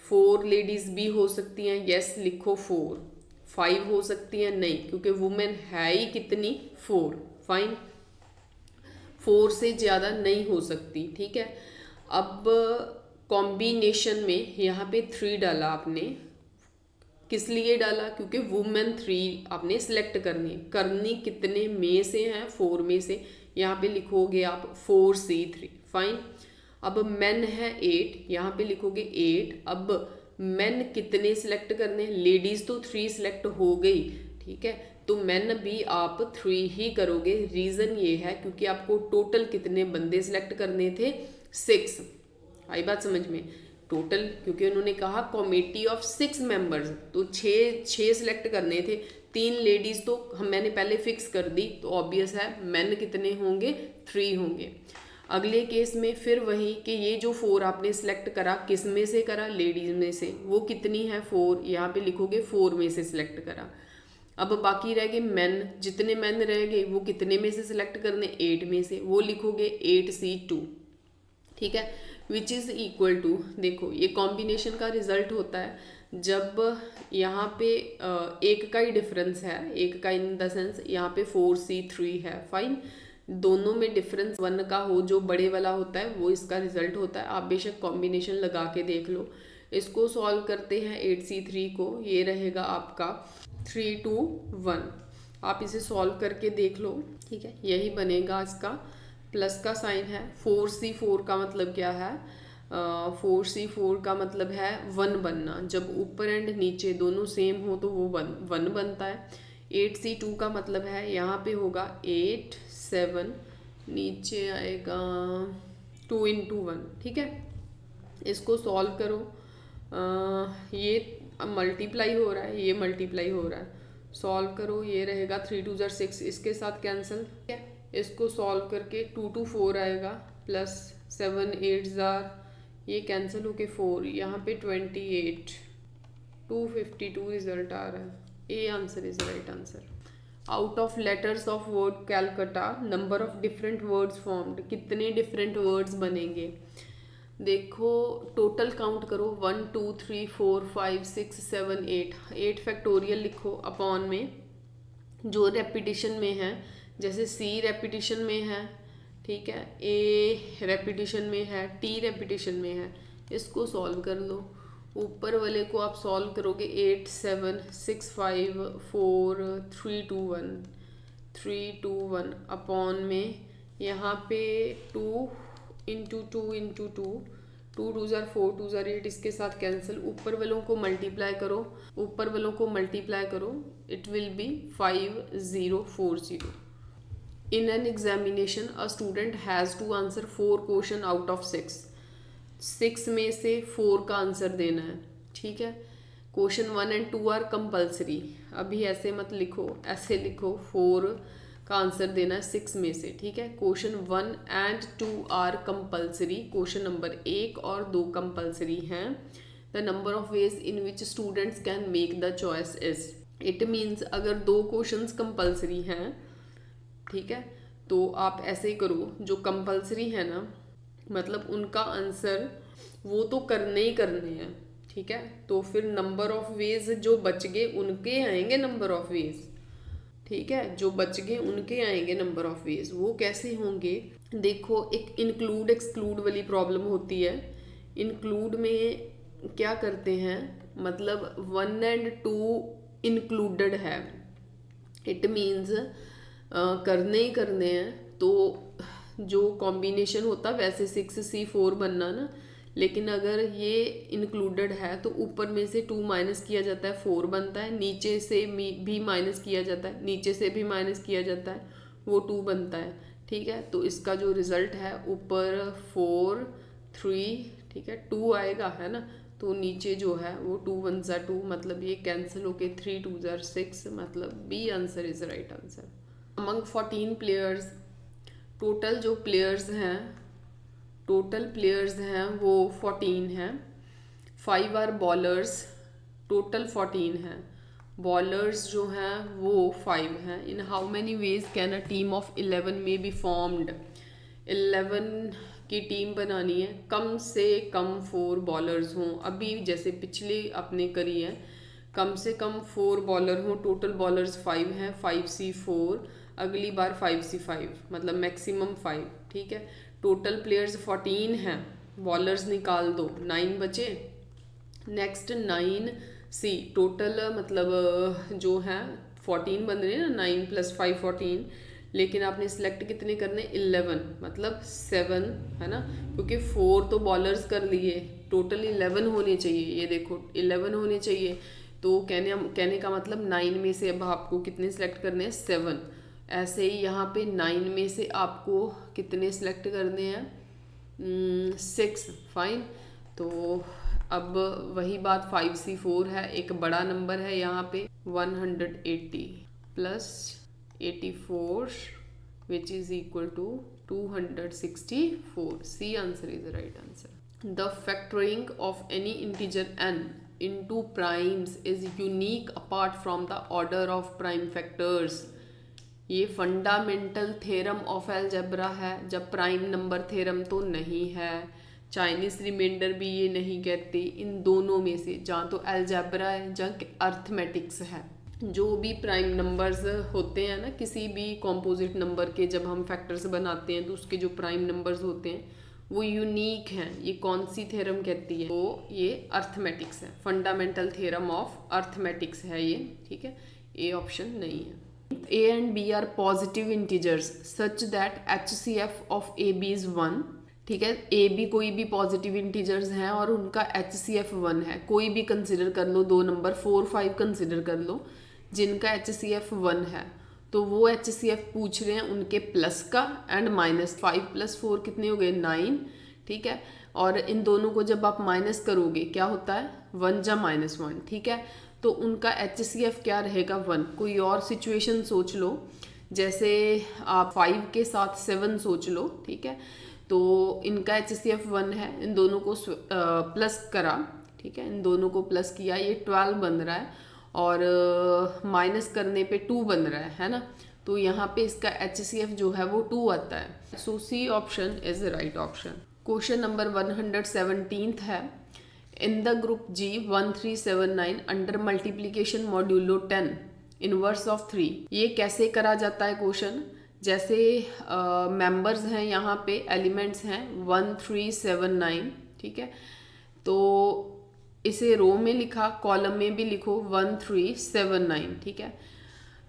4 लेडीज़ भी हो सकती हैं, यस लिखो 4, 5 हो सकती हैं नहीं, क्योंकि वुमेन है ही कितनी 4, फाइन, 4 से ज़्यादा नहीं हो सकती, ठीक है। अब कॉम्बिनेशन में यहाँ पे 3 डाला आपने, किस लिए डाला, क्योंकि वुमेन 3 आपने सेलेक्ट करनी कितने में से हैं, 4 में से, यहाँ पे लिखोगे आप 4C3, फाइन। अब मेन है 8, यहाँ पे लिखोगे 8, अब मेन कितने सिलेक्ट करने, लेडीज़ तो 3 सिलेक्ट हो गई, ठीक है, तो मेन भी आप 3 ही करोगे। रीज़न ये है क्योंकि आपको टोटल कितने बंदे सिलेक्ट करने थे, 6। आई बात समझ में? टोटल, क्योंकि उन्होंने कहा कमेटी ऑफ 6 मेंबर्स, तो 6 सिलेक्ट करने थे। 3 लेडीज़ तो मैंने पहले फिक्स कर दी, तो ऑब्वियस है मेन कितने होंगे, 3 होंगे। अगले केस में फिर वही कि ये जो 4 आपने सिलेक्ट करा, किस में से करा, लेडीज़ में से, वो कितनी है, 4। यहाँ पे लिखोगे 4 में से सिलेक्ट करा। अब बाकी रह गए मेन, जितने मेन रह गए वो कितने में से सिलेक्ट करने, 8 में से, वो लिखोगे 8C2, ठीक है, विच इज़ इक्वल टू, देखो ये कॉम्बिनेशन का रिजल्ट होता है जब यहाँ पे एक का ही डिफरेंस है, एक का इन द सेंस यहाँ पे 4C3 है, फाइन, दोनों में डिफरेंस 1 का हो, जो बड़े वाला होता है वो इसका रिजल्ट होता है। आप बेशक कॉम्बिनेशन लगा के देख लो। इसको सॉल्व करते हैं 8C3 को, ये रहेगा आपका 3 2 1। आप इसे सॉल्व करके देख लो, ठीक है, यही बनेगा। इसका प्लस का साइन है। 4C4 का मतलब क्या है, 4C4 का मतलब है 1 बनना। जब ऊपर एंड नीचे दोनों सेम हो तो वो 1 बनता है। 8C2 का मतलब है यहाँ पे होगा 8 7, नीचे आएगा 2 × 1, ठीक है। इसको सॉल्व करो, ये मल्टीप्लाई हो रहा है, ये मल्टीप्लाई हो रहा है, सॉल्व करो, ये रहेगा 3 2 6, इसके साथ कैंसिल, ठीक है। इसको सॉल्व करके 2 2 4 आएगा, प्लस 7 8 ये कैंसिल होके 4, यहाँ पे 28, 252 रिजल्ट आ रहा है। A answer is right answer. Out of letters of word Calcutta, number of different words formed, कितने डिफरेंट वर्ड्स बनेंगे। देखो टोटल काउंट करो, 1 2 3 4 5 6 7 8 फैक्टोरियल लिखो अपॉन में जो रेपिटिशन में है, जैसे सी रेपिटिशन में है, ठीक है, ए रेपिटिशन में है, टी रेपिटिशन में है, इसको सॉल्व कर लो। ऊपर वाले को आप सॉल्व करोगे 8 7 6 5 4 3 2 1 अपॉन में यहाँ पे 2 × 2 × 2, 2 2 4 2 8, इसके साथ कैंसिल। ऊपर वालों को मल्टीप्लाई करो, ऊपर वालों को मल्टीप्लाई करो, it will be 5040। In an examination a student has to answer 4 question out of 6 में से 4 का आंसर देना है, ठीक है। क्वेश्चन 1 और 2 आर कंपल्सरी, अभी ऐसे मत लिखो, ऐसे लिखो 4 का आंसर देना है 6 में से, ठीक है। क्वेश्चन 1 और 2 आर कंपल्सरी, क्वेश्चन नंबर 1 और 2 कंपल्सरी हैं। The number of ways in which students can make the choice is, it means अगर 2 क्वेश्चंस कंपल्सरी हैं, ठीक है, तो आप ऐसे ही करो, जो कंपल्सरी है ना, मतलब उनका आंसर वो तो करने ही करने हैं, ठीक है। तो फिर नंबर ऑफ वेज जो बच गए उनके आएंगे नंबर ऑफ वेज, ठीक है, जो बच गए उनके आएंगे नंबर ऑफ वेज। वो कैसे होंगे, देखो एक इंक्लूड एक्सक्लूड वाली प्रॉब्लम होती है। इंक्लूड में क्या करते हैं, मतलब 1 और 2 इंक्लूडेड है, इट मीन्स करने ही करने हैं। तो जो कॉम्बिनेशन होता वैसे 6C4 बनना ना, लेकिन अगर ये इंक्लूडेड है तो ऊपर में से 2 माइनस किया जाता है, 4 बनता है, नीचे से भी माइनस किया जाता है, नीचे से भी माइनस किया जाता है, वो 2 बनता है, ठीक है। तो इसका जो रिजल्ट है ऊपर 4 3, ठीक है, 2 आएगा, है ना, तो नीचे जो है वो 2 1 2, मतलब ये कैंसिल होके 3 2 6, मतलब B answer is right answer. Among 14 players, total जो प्लेयर्स हैं, टोटल प्लेयर्स हैं वो 14 हैं। 5 आर बॉलर्स, टोटल 14 हैं। बॉलर्स जो हैं वो 5 हैं। In how many ways can a team of 11 में बी फॉर्म्ड, 11 की टीम बनानी है, कम से कम 4 बॉलर्स हों। अभी जैसे पिछले अपने करी है, कम से कम 4 बॉलर हों, टोटल बॉलर्स 5 हैं, 5C4, अगली बार 5C5, मतलब मैक्सिमम 5, ठीक है। टोटल प्लेयर्स 14 हैं, बॉलर्स निकाल दो, 9 बचे। नेक्स्ट 9C, टोटल मतलब जो है 14 बन रहे हैं ना, 9 + 5 14, लेकिन आपने सिलेक्ट कितने करने, 11, मतलब 7, है ना, क्योंकि 4 तो बॉलर्स कर लिए, टोटल 11 होने चाहिए। ये देखो 11 होने चाहिए, तो कहने का मतलब 9 में से अब आपको कितने सेलेक्ट करने हैं, 7। ऐसे ही यहाँ पे 9 में से आपको कितने सेलेक्ट करने हैं, 6। फाइन। तो अब वही बात 5C4 है, एक बड़ा नंबर है यहाँ पे 180 plus 84 which is equal to 264. C answer is the right answer. The factoring of any integer n into primes is unique apart from the order of prime factors. ये फंडामेंटल थ्योरम ऑफ अलजेब्रा है, जब prime number theorem तो नहीं है, Chinese reminder भी ये नहीं कहते। इन दोनों में से जहाँ तो अलजेब्रा है जहाँ अर्थमेटिक्स है। जो भी प्राइम नंबर्स होते हैं ना, किसी भी कॉम्पोजिट नंबर के जब हम फैक्टर्स बनाते हैं तो उसके जो प्राइम नंबर्स होते हैं वो यूनिक हैं। ये कौन सी थ्योरम कहती है, तो ये अर्थमेटिक्स है, फंडामेंटल थ्योरम ऑफ अर्थमेटिक्स है ये, ठीक है। ए ऑप्शन नहीं है। A and B are positive integers such that HCF of AB is 1। ठीक है, ए बी कोई भी पॉजिटिव इंटीजर्स हैं और उनका HCF 1 है। कोई भी कंसिडर कर लो, 2 नंबर 4, 5 कंसिडर कर लो जिनका HCF 1 है, तो वो HCF पूछ रहे हैं उनके प्लस का एंड माइनस। 5 + 4 कितने हो गए, 9। ठीक है, और इन दोनों को जब आप माइनस करोगे क्या होता है, 1 जा -1। ठीक है, तो उनका HCF क्या रहेगा, 1। कोई और सिचुएशन सोच लो, जैसे आप 5 के साथ 7 सोच लो। ठीक है, तो इनका HCF 1 है, इन दोनों को प्लस करा। ठीक है, इन दोनों को प्लस किया, ये 12 बन रहा है और माइनस करने पे 2 बन रहा है ना। तो यहाँ पे इसका HCF जो है वो 2 आता है। So C option is the right option. Question number 117 है। In the group G 1379 under multiplication modulo 10 inverse of 3। ये कैसे करा जाता है क्वेश्चन, जैसे मेंबर्स हैं यहाँ पे, एलिमेंट्स हैं 1379। ठीक है, तो इसे रो में लिखा, कॉलम में भी लिखो 1379। ठीक है,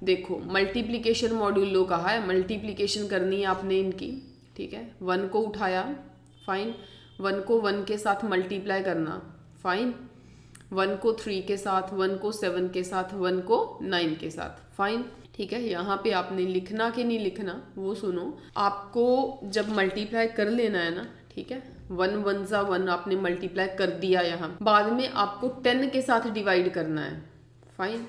देखो मल्टीप्लिकेशन मॉड्यूलो कहा है, मल्टीप्लिकेशन करनी है आपने इनकी। ठीक है, 1 को उठाया, फाइन। 1 को 1 के साथ मल्टीप्लाई करना, फाइन। 1 को 3 के साथ, 1 को 7 के साथ, 1 को 9 के साथ, फाइन। ठीक है, यहाँ पे आपने लिखना कि नहीं लिखना वो सुनो। आपको जब मल्टीप्लाई कर लेना है ना, ठीक है, 1 1 जा 1 आपने मल्टीप्लाई कर दिया, यहाँ बाद में आपको 10 के साथ डिवाइड करना है, फाइन।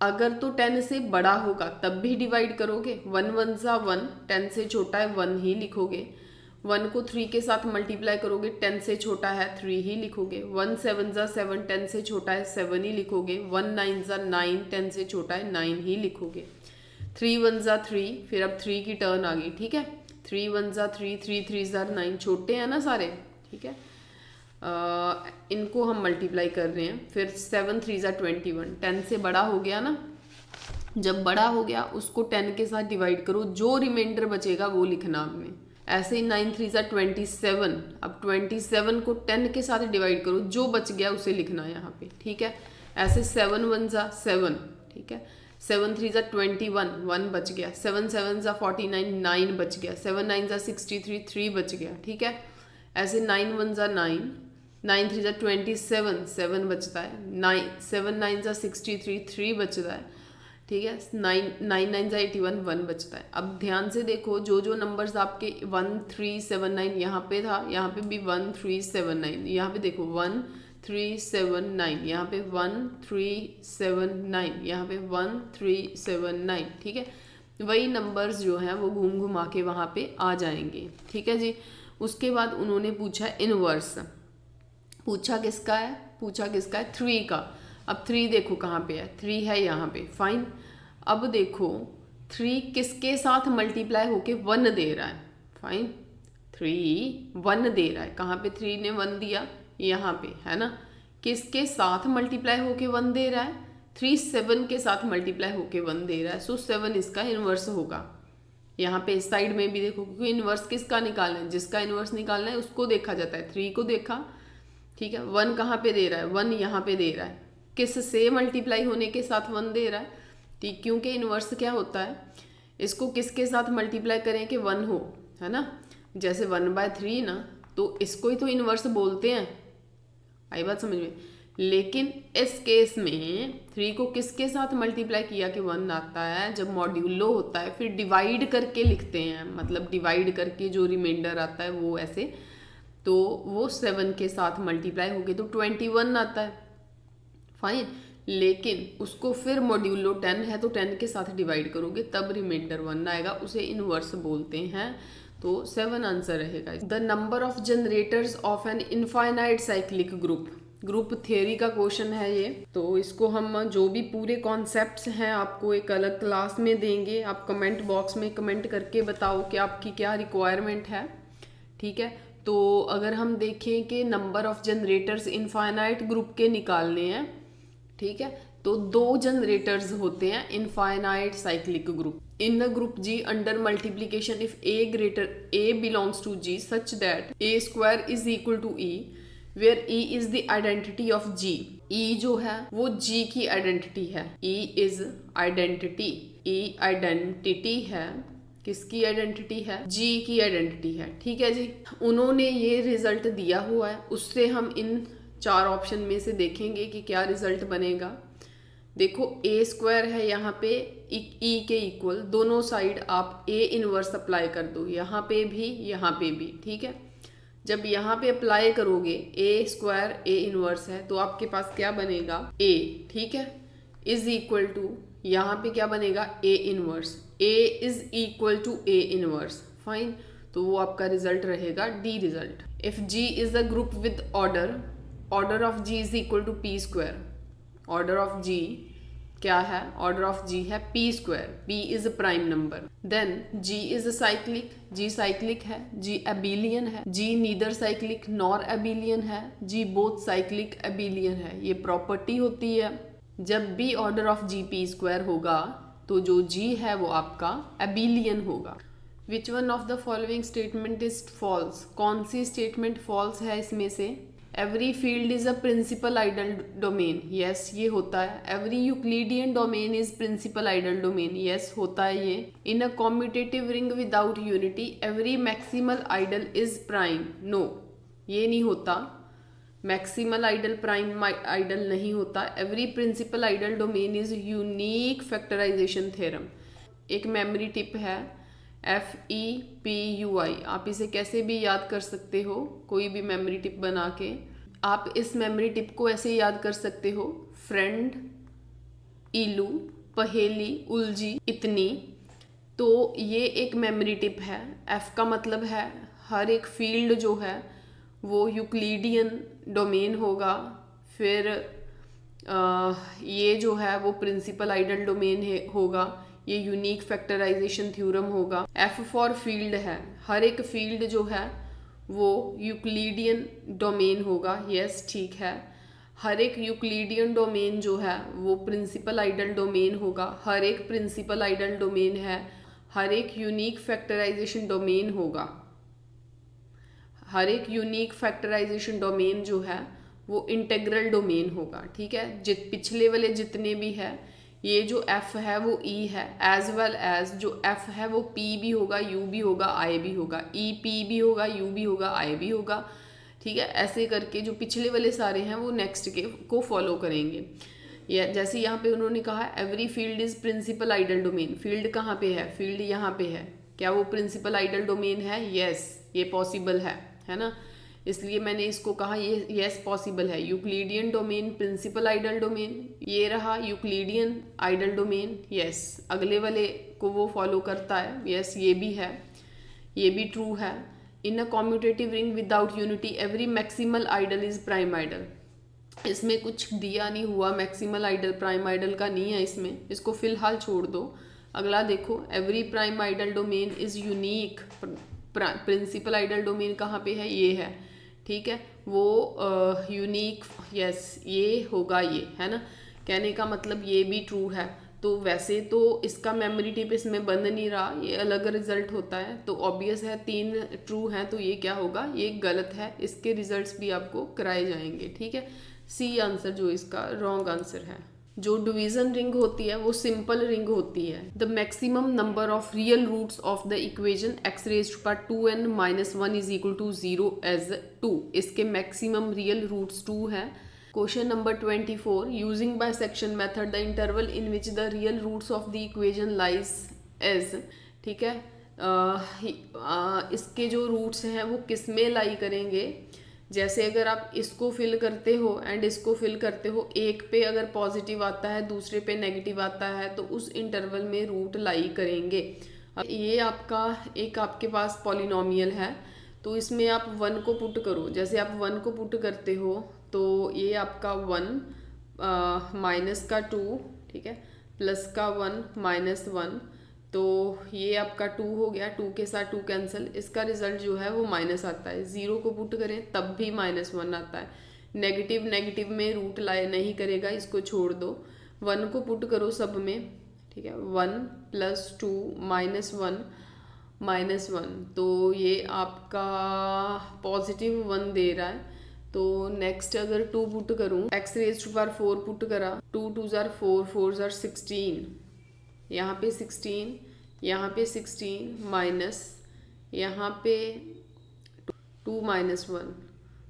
अगर तो 10 से बड़ा होगा तब भी डिवाइड करोगे, 1 1 जा 1, 10 से छोटा है 1 ही लिखोगे। 1 को 3 के साथ मल्टीप्लाई करोगे, 10 से छोटा है 3 ही लिखोगे। 1 7 जा 7, 10 से छोटा है 7 ही लिखोगे। 1 9 जा 9, 10 से छोटा है 9 ही लिखोगे। 3 1 जा 3, फिर अब 3 की टर्न आ गई। ठीक है, 3 1 जा 3, 3 3 जा 9, छोटे हैं ना सारे। ठीक है, इनको हम मल्टीप्लाई कर रहे हैं। फिर 7 3 जा 21, 10 से बड़ा हो गया ना, जब बड़ा हो गया उसको 10 के साथ डिवाइड करो, जो रिमाइंडर बचेगा वो लिखना आपने। ऐसे ही 9 3 जा 27, अब 27 को 10 के साथ डिवाइड करो, जो बच गया उसे लिखना है यहाँ पे। ठीक है, ऐसे 7 1 जा 7, ठीक है, 7 3 जा 21, 1 बच गया। 7 7 जा 49, 9 बच गया। 7 9 जा 63, 3 बच गया। ठीक है, ऐसे 9 1 जा 9, 9 3 जा 27, 7 बचता है। 7 9 जा 63, 3 बचता है। ठीक है, 9 9 जा 81, 1 बचता है। अब ध्यान से देखो, जो जो नंबर्स आपके 1379 यहाँ पे था, यहाँ पे भी 1379, यहाँ पे देखो 1379, यहाँ पे 1379, यहाँ पे 1379। ठीक है, वही नंबर्स जो हैं वो घूम घुमा के वहाँ पे आ जाएंगे। ठीक है जी, उसके बाद उन्होंने पूछा इनवर्स। पूछा किसका है, 3 का। अब 3 देखो कहाँ पे है, 3 है यहाँ पे, फाइन। अब देखो 3 किसके साथ मल्टीप्लाई होके 1 दे रहा है, फाइन। 3 1 दे रहा है, कहाँ पे 3 ने 1 दिया, यहाँ पे है ना। किसके साथ मल्टीप्लाई होके 1 दे रहा है, 3 7 के साथ मल्टीप्लाई होके 1 दे रहा है। सो 7 इसका इनवर्स होगा। यहाँ पे इस साइड में भी देखो, क्योंकि इनवर्स किसका निकालना है, जिसका इनवर्स निकालना है उसको देखा जाता है। 3 को देखा, ठीक है, 1 कहाँ पे दे रहा है, 1 यहाँ पे दे रहा है। किस से मल्टीप्लाई होने के साथ 1 दे रहा है, ठीक, क्योंकि इनवर्स क्या होता है, इसको किसके साथ मल्टीप्लाई करें कि 1 हो, है ना। जैसे 1/3 ना, तो इसको ही तो इनवर्स बोलते हैं। आई बात समझ में। लेकिन इस केस में 3 को किसके साथ मल्टीप्लाई किया कि 1 आता है, जब मॉड्यूलो होता है फिर डिवाइड करके लिखते हैं, मतलब डिवाइड करके जो रिमाइंडर आता है वो ऐसे, तो वो 7 के साथ मल्टीप्लाई हो गए तो 21 आता है, फाइन। लेकिन उसको फिर मॉड्यूलो 10 है तो 10 के साथ डिवाइड करोगे तब रिमाइंडर 1 आएगा, उसे इनवर्स बोलते हैं। तो 7 आंसर रहेगा। The number of generators of an infinite cyclic group theory का क्वेश्चन है ये। तो इसको हम जो भी पूरे कॉन्सेप्ट्स हैं आपको एक अलग क्लास में देंगे। आप कमेंट बॉक्स में कमेंट करके बताओ कि आपकी क्या रिक्वायरमेंट है, ठीक है। तो अगर हम देखें कि number of generators infinite group के निकालने हैं, ठीक है, तो 2 जनरेटर्स होते हैं infinite cyclic group. In the group G under multiplication if A belongs to G such that A² is equal to E where E is the identity of G। E जो है वो G की identity है। E is identity, E identity है, किसकी identity है, G की identity है, ठीक है जी। उन्होंने ये रिजल्ट दिया हुआ है, उससे हम इन 4 ऑप्शन में से देखेंगे कि क्या रिजल्ट बनेगा। देखो A² है यहाँ पे E के इक्वल, दोनों साइड आप A इनवर्स अप्लाई कर दो, यहाँ पे भी, ठीक है। जब यहाँ पे अप्लाई करोगे A² A इनवर्स है तो आपके पास क्या बनेगा A, ठीक है, इज इक्वल टू यहाँ पे क्या बनेगा A inverse, A is equal to A inverse, fine. तो वो आपका रिजल्ट रहेगा D result. If G is a group with order of G is equal to P²। Order of G क्या है, ऑर्डर ऑफ G है P², P is a prime number. Then G is a cyclic, G cyclic है, G abelian है, G neither cyclic nor abelian है, G both cyclic एबिलियन है। ये property होती है, जब भी ऑर्डर ऑफ G P² होगा तो जो G है वो आपका एबिलियन होगा। Which one of the following statement is false, कौन सी स्टेटमेंट फॉल्स है इसमें से। Every field is a principal ideal domain, yes ये होता है। Every Euclidean domain is principal ideal domain, yes होता है ये। In a commutative ring without unity every maximal ideal is prime, no ये नहीं होता। मैक्सिमल आइडल प्राइम आइडल नहीं होता। Every principal ideal domain is unique factorization theorem. एक memory tip है FEPUI, आप इसे कैसे भी याद कर सकते हो, कोई भी मेमोरी टिप बना के आप इस मेमोरी टिप को ऐसे याद कर सकते हो, फ्रेंड, इलू, पहेली, उलझी, इतनी। तो ये एक मेमोरी टिप है। F का मतलब है हर एक फील्ड जो है वो यूक्लिडियन डोमेन होगा, फिर ये जो है वो प्रिंसिपल आइडल डोमेन होगा, ये यूनिक फैक्टराइजेशन थ्योरम होगा। F फॉर फील्ड है, हर एक फील्ड जो है वो यूक्लिडियन डोमेन होगा, यस ठीक है। हर एक यूक्लिडियन डोमेन जो है वो प्रिंसिपल आइडल डोमेन होगा, हर एक प्रिंसिपल आइडल डोमेन है, हर एक यूनिक फैक्टराइजेशन डोमेन होगा। हर एक यूनिक फैक्टराइजेशन डोमेन जो है वो इंटेग्रल डोमेन होगा, ठीक है। पिछले वाले जितने भी है, ये जो F है वो E है, एज वेल एज जो F है वो P भी होगा, U भी होगा, I भी होगा, EP भी होगा, U भी होगा, I भी होगा, ठीक है। ऐसे करके जो पिछले वाले सारे हैं वो नेक्स्ट के को फॉलो करेंगे। या जैसे यहाँ पे उन्होंने कहा every field is principal ideal domain, field कहाँ पे है, फील्ड यहाँ पे है, क्या वो प्रिंसिपल आइडल डोमेन है, यस ये पॉसिबल है ना, इसलिए मैंने इसको कहा ये यस पॉसिबल है। Euclidean domain principal ideal domain, ये रहा यूक्लिडियन आइडल डोमेन, यस अगले वाले को वो फॉलो करता है, यस ये भी है, ये भी ट्रू है। In a commutative ring without unity every maximal ideal is prime ideal, इसमें कुछ दिया नहीं हुआ, मैक्सिमल आइडल प्राइम आइडल का नहीं है इसमें, इसको फिलहाल छोड़ दो। अगला देखो every prime ideal domain is unique, principal ideal domain कहाँ पे है, ये है, ठीक है, वो यूनिक, यस ये होगा, ये है ना। कहने का मतलब ये भी ट्रू है। तो वैसे तो इसका मेमोरी टिप इसमें बन नहीं रहा, ये अलग रिजल्ट होता है, तो ऑब्वियस है 3 ट्रू हैं, तो ये क्या होगा, ये गलत है, इसके रिजल्ट्स भी आपको कराए जाएंगे, ठीक है। सी आंसर जो इसका रॉन्ग आंसर है। जो डिवीजन रिंग होती है वो सिंपल रिंग होती है। The maximum number of real roots of the equation x raised to 2n - 1 is equal to 0 as 2, इसके मैक्सिमम रियल रूट्स 2 है। Question number 24, using bisection method the interval in which the real roots of the equation lies as, ठीक है। इसके जो roots हैं वो किस में लाई करेंगे, जैसे अगर आप इसको फिल करते हो एंड इसको फिल करते हो, एक पे अगर पॉजिटिव आता है दूसरे पे नेगेटिव आता है तो उस इंटरवल में रूट लाई करेंगे। ये आपका एक आपके पास पॉलिनोमियल है, तो इसमें आप 1 को पुट करो। जैसे आप 1 को पुट करते हो तो ये आपका 1 माइनस का 2, ठीक है, प्लस का 1 माइनस 1, तो ये आपका 2 हो गया, 2 के साथ 2 कैंसिल, इसका रिजल्ट जो है वो माइनस आता है। 0 को पुट करें तब भी -1 आता है। नेगेटिव नेगेटिव में रूट लाए नहीं करेगा, इसको छोड़ दो। 1 को पुट करो सब में, ठीक है, 1 + 2 -1, तो ये आपका +1 दे रहा है। तो नेक्स्ट अगर 2 पुट करूँ, x⁴ पुट करा, 2 × 2 = 4, 4 × 16, यहाँ पे 16, यहाँ पे 16 माइनस, यहाँ पे 2 - 1,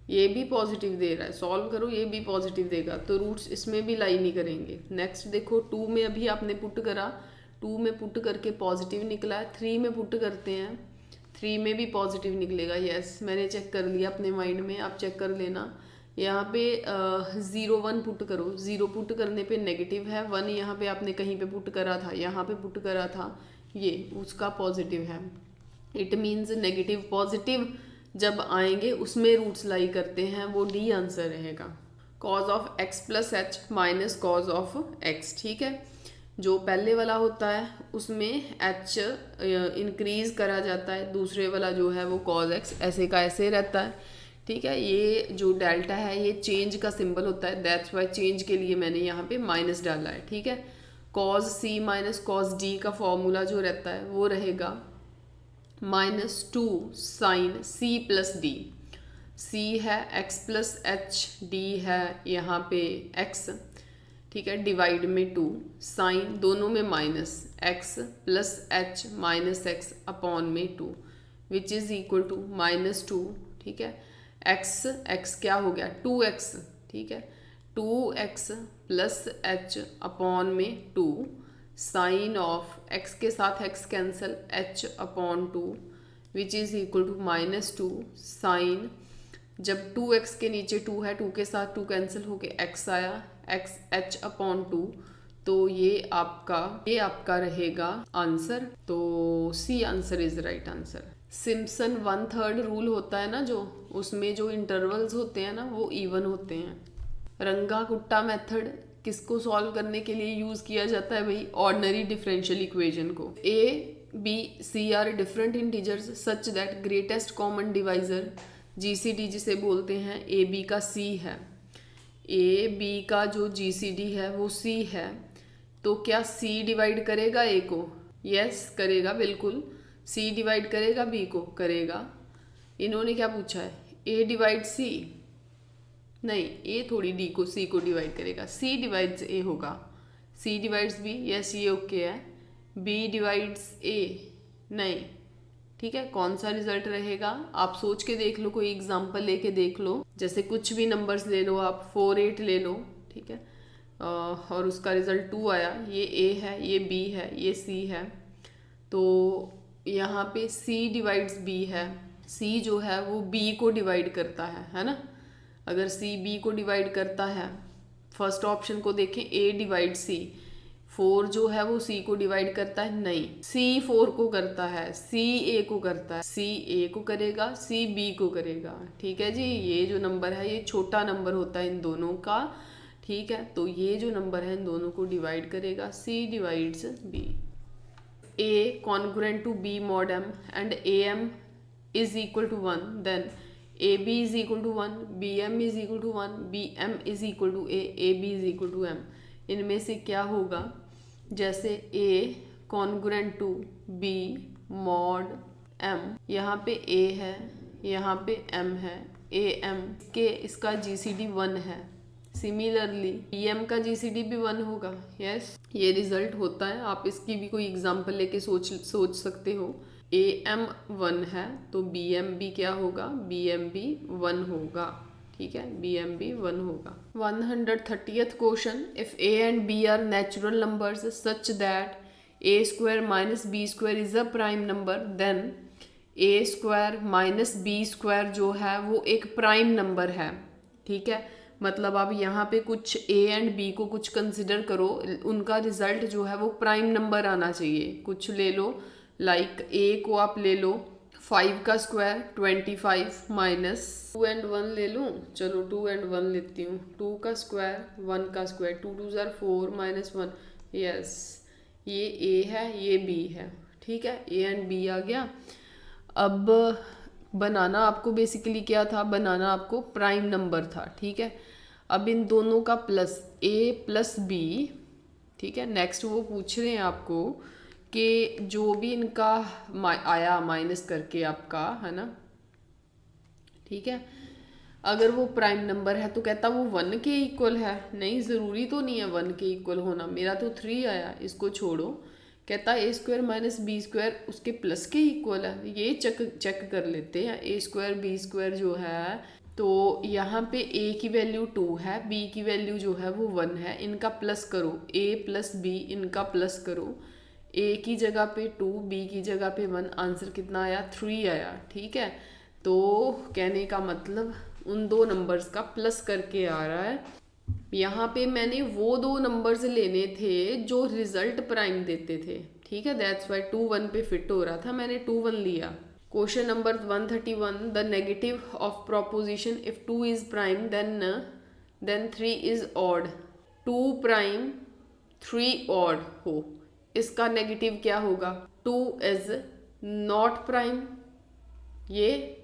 ये भी पॉजिटिव दे रहा है। सॉल्व करो, ये भी पॉजिटिव देगा, तो रूट्स इसमें भी लाई नहीं करेंगे। नेक्स्ट देखो, 2 में अभी आपने पुट करा, 2 में पुट करके पॉजिटिव निकला है। 3 में पुट करते हैं, 3 में भी पॉजिटिव निकलेगा। यस, मैंने चेक कर लिया अपने माइंड में, आप चेक कर लेना। यहाँ पे 0 1 पुट करो, 0 पुट करने पे नेगेटिव है, 1 यहाँ पे आपने कहीं पे पुट करा था, यहाँ पे पुट करा था, ये उसका पॉजिटिव है। इट मीन्स नेगेटिव पॉजिटिव जब आएंगे उसमें रूट्स लाई करते हैं, वो डी आंसर रहेगा। cos of x + h minus cos of x, ठीक है। जो पहले वाला होता है उसमें h इंक्रीज करा जाता है, दूसरे वाला जो है वो cos x ऐसे का ऐसे रहता है, ठीक है। ये जो डेल्टा है ये चेंज का सिंबल होता है, दैट्स वाई चेंज के लिए मैंने यहाँ पे माइनस डाला है, ठीक है। cos c - cos d का फॉर्मूला जो रहता है वो रहेगा -2 sin c + d। c है x + h, d है यहाँ पे x, ठीक है, डिवाइड में 2, साइन दोनों में minus, x + h - x upon में 2 विच इज़ इक्वल टू -2, ठीक है। x क्या हो गया 2x, ठीक है, 2x + h अपॉन में 2 साइन ऑफ x के साथ x cancel, h upon 2 which is equal to -2 sine, जब 2x के नीचे 2 है, 2 के साथ 2 कैंसिल होके x आया, x h अपॉन 2, तो ये आपका रहेगा आंसर। तो C answer is right answer. Simpson 1/3 rule होता है ना, जो उसमें जो इंटरवल्स होते हैं ना वो इवन होते हैं। रंगा कुट्टा मेथड किसको सॉल्व करने के लिए यूज़ किया जाता है भाई? ऑर्डिनरी डिफरेंशियल इक्वेशन को। A B C are different integers such that greatest common divisor GCD जिसे बोलते हैं ए बी का सी है, ए बी का जो जीसीडी है वो सी है, तो क्या सी डिवाइड करेगा ए को? यस करेगा, बिल्कुल। सी डिवाइड करेगा बी को? करेगा। इन्होंने क्या पूछा है? ए डिवाइड सी? नहीं, ए थोड़ी डी को सी को डिवाइड करेगा, सी डिवाइड्स ए होगा। सी डिवाइड्स बी? यस ये ओके है। बी डिवाइड्स ए? नहीं, ठीक है। कौन सा रिजल्ट रहेगा आप सोच के देख लो, कोई एग्जांपल लेके देख लो। जैसे कुछ भी नंबर्स ले लो आप, 4 8 ले लो, ठीक है, और उसका रिजल्ट 2 आया। ये ए है, ये बी है, ये सी है, तो यहाँ पे सी डिवाइड्स बी है। सी जो है वो बी को डिवाइड करता है ना। अगर सी बी को डिवाइड करता है, फर्स्ट ऑप्शन को देखें, ए डिवाइड सी, 4 जो है वो सी को डिवाइड करता है? नहीं, सी 4 को करता है, सी ए को करता है, सी ए को करेगा, सी बी को करेगा, ठीक है जी। ये जो नंबर है ये छोटा नंबर होता है इन दोनों का, ठीक है। तो ये जो नंबर है इन दोनों को डिवाइड करेगा, C divides B. A congruent to B mod m and A M is equal to 1, then A B is equal to 1, B M is equal to 1, B M is equal to A B is equal to M. इनमें से क्या होगा? जैसे A congruent to B mod m, यहाँ पे ए है, यहाँ पे m है, ए एम के इसका जीसीडी 1 है। सिमिलरली बी एम का जीसीडी भी 1 होगा। यस, ये रिजल्ट होता है। आप इसकी भी कोई एग्जांपल लेके सोच सकते हो। ए एम 1 है तो बी एम भी क्या होगा? बी एम भी 1 होगा। ठीक है, BMB 1 होगा। 130th question, if A and B are natural numbers such that A² minus B² is a prime number, then A² minus B² जो है वो एक प्राइम नंबर है। ठीक है, मतलब आप यहाँ पे कुछ A एंड B को कुछ कंसिडर करो, उनका रिजल्ट जो है वो प्राइम नंबर आना चाहिए। कुछ ले लो, लाइक A को आप ले लो 5 का स्क्वायर 25 माइनस 2 and 1 ले लूँ, चलो 2 and 1 लेती हूँ, 2 का स्क्वायर 1 का स्क्वायर, 2 2 ज़ार 4 माइनस 1, यस ये A है ये B है। ठीक है, A एंड B आ गया। अब बनाना आपको बेसिकली क्या था, बनाना आपको प्राइम नंबर था। ठीक है, अब इन दोनों का प्लस A प्लस B, ठीक है, नेक्स्ट वो पूछ रहे हैं आपको कि जो भी इनका आया माइनस करके आपका, है ना, ठीक है, अगर वो प्राइम नंबर है तो कहता वो 1 के इक्वल है। नहीं, ज़रूरी तो नहीं है 1 के इक्वल होना, मेरा तो 3 आया, इसको छोड़ो। कहता A² माइनस B² उसके प्लस के इक्वल है, ये चेक कर लेते हैं। A² B² जो है, तो यहाँ पे A की वैल्यू 2 है, B की वैल्यू जो है वो 1 है, इनका प्लस करो, A प्लस B इनका प्लस करो, A की जगह पे 2 B की जगह पे 1, आंसर कितना आया 3 आया। ठीक है, तो कहने का मतलब उन दो नंबर्स का प्लस करके आ रहा है। यहाँ पे मैंने वो दो नंबर्स लेने थे जो रिजल्ट प्राइम देते थे। ठीक है, दैट्स वाई 2 1 पे फिट हो रहा था, मैंने 2 1 लिया। Question number 131, the negative of proposition if 2 is prime then 3 is odd. 2 prime 3 odd हो, इसका नेगेटिव क्या होगा? 2 इज नॉट प्राइम, ये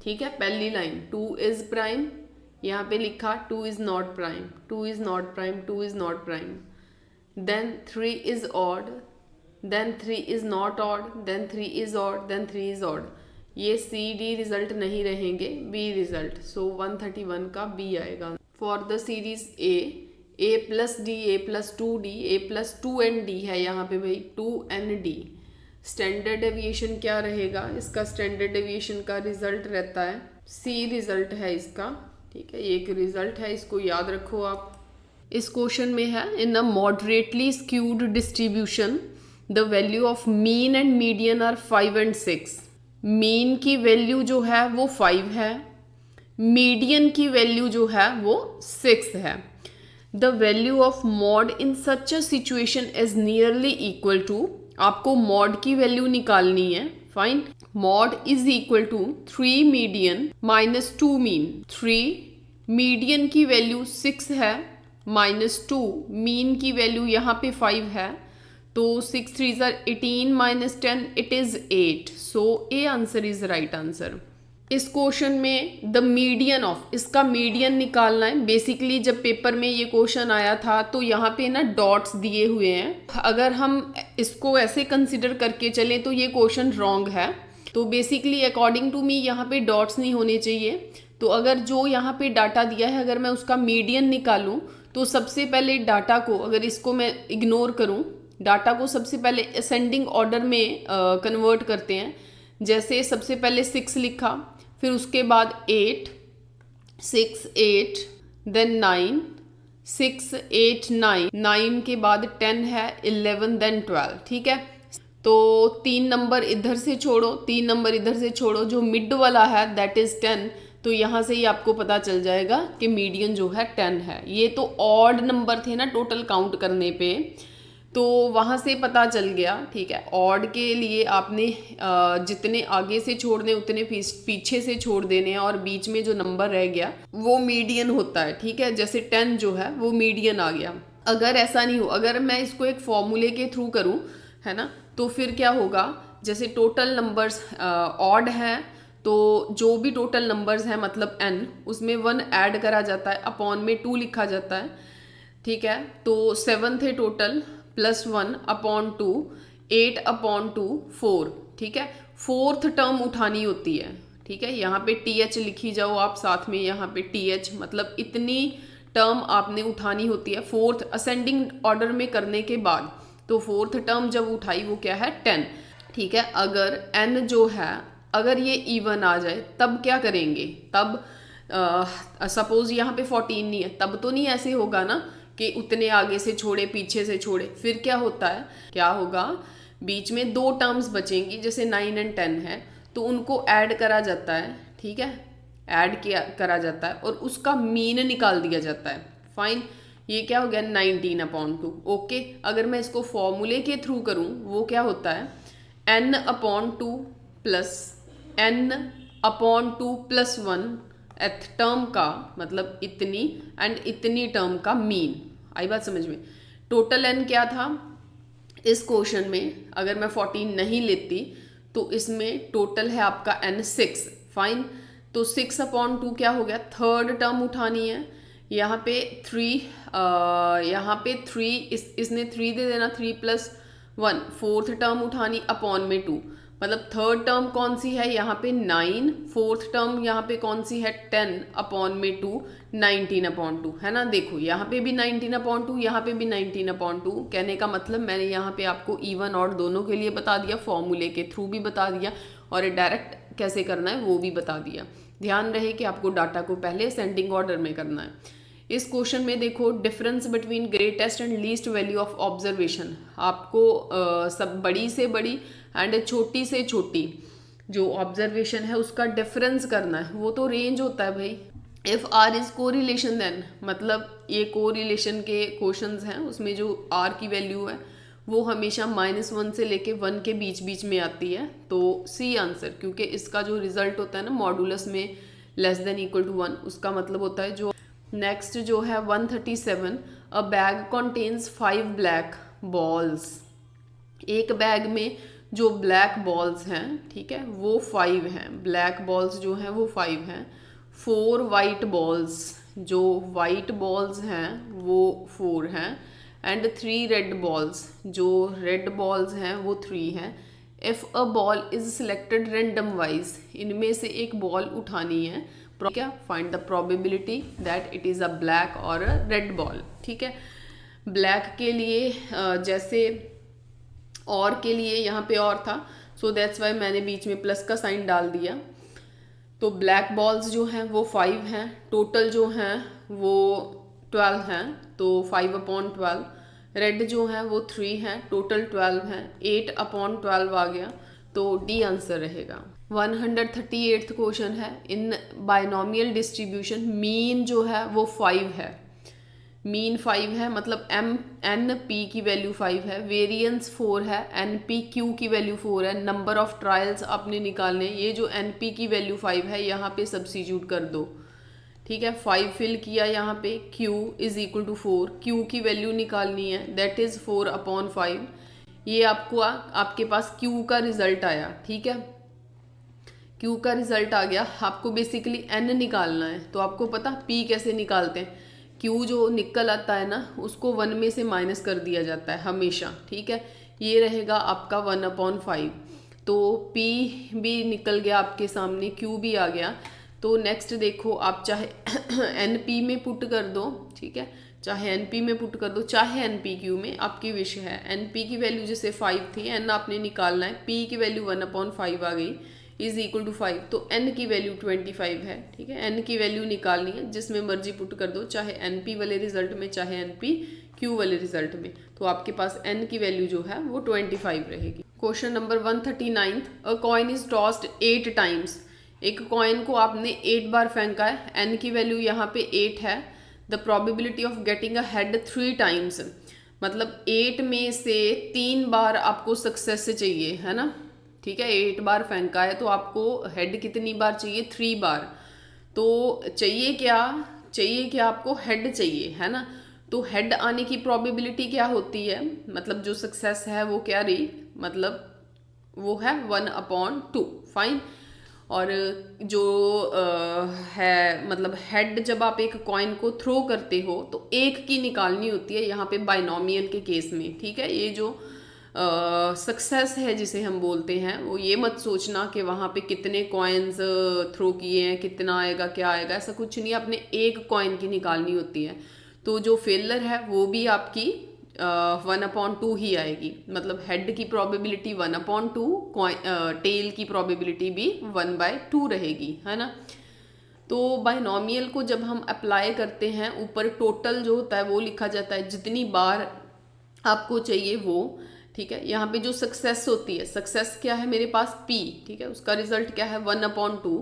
ठीक है, पहली लाइन 2 इज प्राइम, यहाँ पे लिखा 2 is not prime, 2 is not prime, 2 is not prime, then 3 is odd, then 3 is not odd, then 3 is odd, then 3 is odd. ये C D रिजल्ट नहीं रहेंगे, B रिजल्ट। सो 131 का B आएगा। For the series A plus D, A plus 2D, A plus 2ND है यहाँ पे भाई 2ND। Standard deviation क्या रहेगा इसका? स्टैंडर्ड डेविएशन का रिजल्ट रहता है C रिजल्ट है इसका। ठीक है, ये एक रिजल्ट है, इसको याद रखो आप। इस क्वेश्चन में है, in a moderately skewed distribution the value of mean and median are 5 and 6। Mean की वैल्यू जो है वो 5 है, मीडियन की वैल्यू जो है वो 6 है। The value of mode in such a situation is nearly equal to, आपको मॉड की वैल्यू निकालनी है। Fine, mode is equal to 3 median minus 2 mean. 3 median की वैल्यू 6 है माइनस 2 मीन की वैल्यू यहाँ पे 5 है, तो 6 3 18 minus 10 it is 8। So A answer is right answer. इस क्वेश्चन में द मीडियन ऑफ, इसका मीडियन निकालना है। बेसिकली जब पेपर में ये क्वेश्चन आया था तो यहाँ पे ना डॉट्स दिए हुए हैं, अगर हम इसको ऐसे कंसिडर करके चलें तो ये क्वेश्चन रॉन्ग है। तो बेसिकली अकॉर्डिंग टू मी यहाँ पे डॉट्स नहीं होने चाहिए। तो अगर जो यहाँ पे डाटा दिया है अगर मैं उसका मीडियन निकालूं तो सबसे पहले डाटा को, अगर इसको मैं इग्नोर करूं, डाटा को सबसे पहले असेंडिंग ऑर्डर में कन्वर्ट करते हैं। जैसे सबसे पहले 6 लिखा, फिर उसके बाद 8 6 8, देन 9 6 8 9, 9 के बाद 10 है 11, देन 12। ठीक है, तो 3 नंबर इधर से छोड़ो, 3 नंबर इधर से छोड़ो, जो मिड वाला है दैट इज 10। तो यहाँ से ही आपको पता चल जाएगा कि मीडियन जो है 10 है। ये तो ऑड नंबर थे ना टोटल काउंट करने पे, तो वहाँ से पता चल गया। ठीक है, ऑड के लिए आपने जितने आगे से छोड़ने उतने पीछे से छोड़ देने हैं, और बीच में जो नंबर रह गया वो मीडियन होता है। ठीक है, जैसे 10 जो है वो मीडियन आ गया। अगर ऐसा नहीं हो, अगर मैं इसको एक फॉर्मूले के थ्रू करूँ, है ना, तो फिर क्या होगा, जैसे टोटल नंबर्स ऑड हैं तो जो भी टोटल नंबर्स हैं मतलब n, उसमें 1 ऐड करा जाता है, अपॉन में 2 लिखा जाता है। ठीक है, तो 7 थे टोटल, प्लस 1 अपॉन 2, 8 अपॉन 2 4। ठीक है, 4th टर्म उठानी होती है। ठीक है, यहाँ पे TH लिखी जाओ आप साथ में, यहाँ पे TH, मतलब इतनी टर्म आपने उठानी होती है 4th असेंडिंग ऑर्डर में करने के बाद। तो 4th टर्म जब उठाई वो क्या है 10। ठीक है, अगर n जो है अगर ये इवन आ जाए तब क्या करेंगे? तब सपोज यहाँ पे 14 नहीं है, तब तो नहीं ऐसे होगा ना कि उतने आगे से छोड़े पीछे से छोड़े। फिर क्या होता है, क्या होगा, बीच में दो टर्म्स बचेंगी, जैसे 9 और 10 है, तो उनको ऐड करा जाता है, ठीक है, ऐड किया करा जाता है और उसका मीन निकाल दिया जाता है। फाइन, ये क्या हो गया 19/2। ओके, अगर मैं इसको फॉर्मूले के थ्रू करूं, वो क्या होता है n/2 plus n/2 plus 1 th term का, मतलब इतनी एंड इतनी टर्म का मीन। आई बात समझ में? टोटल n क्या था इस क्वेश्चन में? अगर मैं 14 नहीं लेती तो इसमें टोटल है आपका n 6। फाइन, तो 6/2 क्या हो गया, थर्ड टर्म उठानी है। यहाँ पे 3, यहाँ पे 3, इसने 3 दे देना, 3 + 1, फोर्थ टर्म उठानी अपॉन में 2, मतलब थर्ड टर्म कौन सी है यहाँ पे 9, फोर्थ टर्म यहाँ पे कौन सी है 10 अपॉन में 2, 19/2 है ना। देखो यहाँ पे भी 19/2, यहाँ पे भी 19/2। कहने का मतलब मैंने यहाँ पे आपको इवन और दोनों के लिए बता दिया, फॉर्मूले के थ्रू भी बता दिया और डायरेक्ट कैसे करना है वो भी बता दिया। ध्यान रहे कि आपको डाटा को पहले असेंडिंग ऑर्डर में करना है। इस क्वेश्चन में देखो, difference between greatest and least value of observation, आपको सब बड़ी से बड़ी एंड छोटी से छोटी जो ऑब्जर्वेशन है उसका डिफरेंस करना है। वो तो रेंज होता है भाई। इफ आर इज को रिलेशन देन, मतलब ये को रिलेशन के क्वेश्चंस हैं, उसमें जो आर की वैल्यू है वो हमेशा -1 से लेके 1 के बीच बीच में आती है, तो सी आंसर। क्योंकि इसका जो रिजल्ट होता है ना मॉडुलस में << 1, उसका मतलब होता है जो। नेक्स्ट जो है 137, अ बैग कंटेन्स 5 ब्लैक बॉल्स। एक बैग में जो ब्लैक बॉल्स हैं, ठीक है, वो 5 हैं, ब्लैक बॉल्स जो हैं वो 5 हैं। 4 वाइट बॉल्स, जो वाइट बॉल्स हैं वो 4 हैं, एंड 3 रेड बॉल्स, जो रेड बॉल्स हैं वो 3 हैं। If a ball is selected random wise, इनमें से एक बॉल उठानी है, क्या, find the probability that it is a black और अ रेड बॉल। ठीक है, ब्लैक के लिए जैसे और के लिए यहाँ पे और था, सो दैट्स वाई मैंने बीच में प्लस का साइन डाल दिया। तो ब्लैक बॉल्स जो हैं वो 5 हैं, टोटल जो हैं वो 12 हैं, तो 5/12। रेड जो हैं वो 3 हैं, टोटल 12 हैं, 8/12 आ गया, तो डी आंसर रहेगा। 138th क्वेश्चन है, इन बाइनोमियल डिस्ट्रीब्यूशन मीन जो है वो 5 है, मीन 5 है, मतलब एन पी की वैल्यू 5 है, वेरिएंस 4 है, एन पी क्यू की वैल्यू 4 है, नंबर ऑफ ट्रायल्स आपने निकालने, ये जो एन पी की वैल्यू 5 है यहाँ पे सब्स्टिट्यूट कर दो। ठीक है, 5 फिल किया यहाँ पे, q = 4, q की वैल्यू निकालनी है, दैट इज 4/5। ये आपको आपके पास q का रिजल्ट आया। ठीक है, q का रिजल्ट आ गया, आपको बेसिकली n निकालना है। तो आपको पता p कैसे निकालते हैं, q जो निकल आता है ना उसको 1 में से माइनस कर दिया जाता है हमेशा। ठीक है, ये रहेगा आपका 1/5, तो p भी निकल गया आपके सामने, q भी आ गया। तो नेक्स्ट देखो, आप चाहे NP में पुट कर दो, ठीक है, चाहे NP में पुट कर दो, चाहे NPQ में, आपकी विश है। NP की वैल्यू जैसे 5 थी, n आपने निकालना है, P की वैल्यू 1/5 आ गई, = 5, तो n की वैल्यू 25 है। ठीक है, n की वैल्यू निकालनी है, जिसमें मर्जी पुट कर दो, चाहे NP वाले रिजल्ट में चाहे NPQ वाले रिजल्ट में, तो आपके पास n की वैल्यू जो है वो 25 रहेगी। Question number 139, a coin is tossed 8 times, एक कॉइन को आपने 8 बार फेंका है, n की वैल्यू यहाँ पे 8 है, the probability of getting a head 3 times, मतलब 8 में से 3 बार आपको सक्सेस चाहिए, है ना। ठीक है, 8 बार फेंका है तो आपको हेड कितनी बार चाहिए, 3 बार। तो चाहिए क्या आपको, हेड चाहिए, है ना। तो हेड आने की प्रोबेबिलिटी क्या होती है, मतलब जो सक्सेस है वो क्या रही, मतलब वो है 1/2। फाइन, और जो है, मतलब हेड जब आप एक कॉइन को थ्रो करते हो तो एक की निकालनी होती है यहाँ पे बाइनोमियल के केस में। ठीक है, ये जो सक्सेस है जिसे हम बोलते हैं, वो ये मत सोचना कि वहाँ पे कितने कॉइन्स थ्रो किए हैं, कितना आएगा क्या आएगा, ऐसा कुछ नहीं, अपने एक कॉइन की निकालनी होती है। तो जो फेलर है वो भी आपकी 1/2 ही आएगी, मतलब हेड की प्रोबेबिलिटी 1/2, टेल की प्रोबेबिलिटी भी 1/2 रहेगी, है ना। तो बाइनोमियल को जब हम अप्लाई करते हैं, ऊपर टोटल जो होता है वो लिखा जाता है, जितनी बार आपको चाहिए वो, ठीक है। यहाँ पे जो सक्सेस होती है, सक्सेस क्या है मेरे पास p, ठीक है, उसका रिजल्ट क्या है 1/2,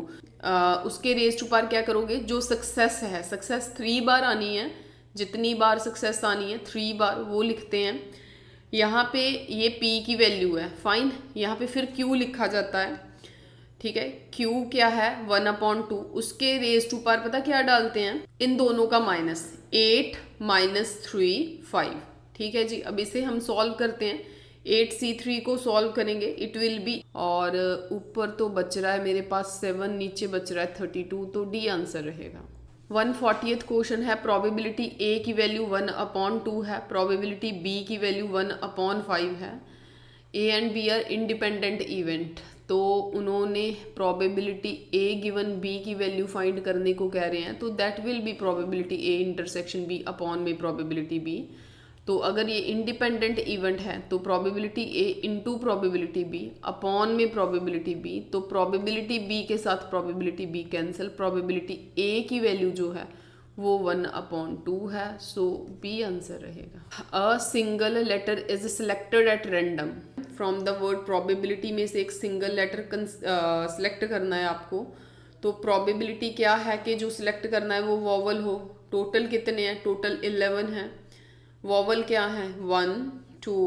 उसके रेज टू पावर क्या करोगे, जो सक्सेस है, सक्सेस 3 बार आनी है, जितनी बार सक्सेस आनी है 3 बार वो लिखते हैं। यहाँ पे ये p की वैल्यू है, फाइन। यहाँ पे फिर q लिखा जाता है, ठीक है। q क्या है 1/2, उसके रेज टू पावर पता क्या डालते हैं, इन दोनों का माइनस, 8 - 3 5, ठीक है जी। अब इसे हम सॉल्व करते हैं, 8c3 को सॉल्व करेंगे, इट विल बी, और ऊपर तो बच रहा है मेरे पास 7, नीचे बच रहा है 32, तो डी आंसर रहेगा। 140th क्वेश्चन है, प्रोबेबिलिटी a की वैल्यू 1/2 है, प्रोबेबिलिटी b की वैल्यू 1/5 है, a and b are independent event. तो उन्होंने प्रोबेबिलिटी a गिवन b की वैल्यू फाइंड करने को कह रहे हैं, तो that will be probability a intersection b upon में प्रोबेबिलिटी b। तो अगर ये इंडिपेंडेंट इवेंट है तो probability a into probability b upon में प्रोबेबिलिटी b, तो प्रोबेबिलिटी b के साथ probability b cancel, probability a की वैल्यू जो है वो 1/2 है, सो बी आंसर रहेगा। A single letter is selected at random from the word probability में से एक सिंगल लेटर सिलेक्ट करना है आपको। तो प्रोबेबिलिटी क्या है कि जो सिलेक्ट करना है वो वॉवल हो। टोटल कितने हैं, टोटल 11 है। वॉवल क्या है 1 2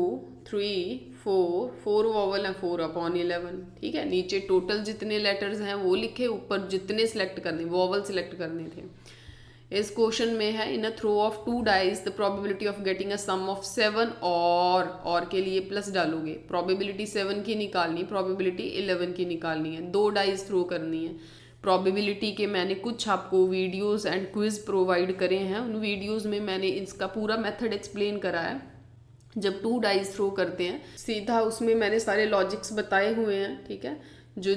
3 4, 4 वॉवल है, 4/11, ठीक है। नीचे टोटल जितने लेटर्स हैं वो लिखे, ऊपर जितने सिलेक्ट करने, वॉवल सिलेक्ट करने थे। इस क्वेश्चन में है, in a throw of 2 dice the probability of getting a sum of 7, और के लिए प्लस डालोगे, प्रोबेबिलिटी 7 की निकालनी, प्रोबेबिलिटी 11 की निकालनी है, 2 डाइज थ्रो करनी है। प्रोबेबिलिटी के मैंने कुछ आपको वीडियोस एंड क्विज प्रोवाइड करे हैं, उन वीडियोस में मैंने इसका पूरा मेथड एक्सप्लेन करा है। जब 2 डाइज थ्रो करते हैं सीधा, उसमें मैंने सारे लॉजिक्स बताए हुए हैं, ठीक है। जो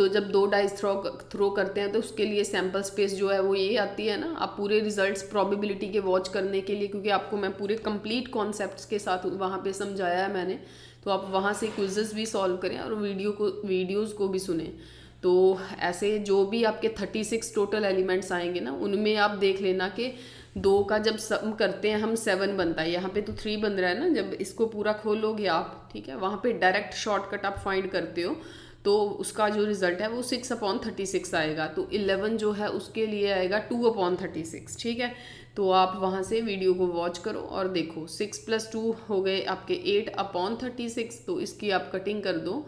जब 2 डाइज थ्रो करते हैं तो उसके लिए सैम्पल स्पेस जो है वो ये आती है ना। आप पूरे रिजल्ट्स प्रोबेबिलिटी के वॉच करने के लिए, क्योंकि आपको मैं पूरे कंप्लीट कॉन्सेप्ट्स के साथ वहाँ पे समझाया है मैंने, तो आप वहाँ से क्विजेस भी सॉल्व करें और वीडियोज़ को भी सुने। तो ऐसे जो भी आपके 36 टोटल एलिमेंट्स आएंगे ना, उनमें आप देख लेना कि 2 का जब सम करते हैं हम 7 बनता है, यहाँ पे तो 3 बन रहा है ना। जब इसको पूरा खोलोगे आप, ठीक है, वहाँ पे डायरेक्ट शॉर्टकट आप फाइंड करते हो, तो उसका जो रिजल्ट है वो 6/36 आएगा। तो 11 जो है उसके लिए आएगा 2/36, ठीक है। तो आप वहाँ से वीडियो को वॉच करो और देखो, 6 + 2 हो गए आपके 8/36, तो इसकी आप कटिंग कर दो।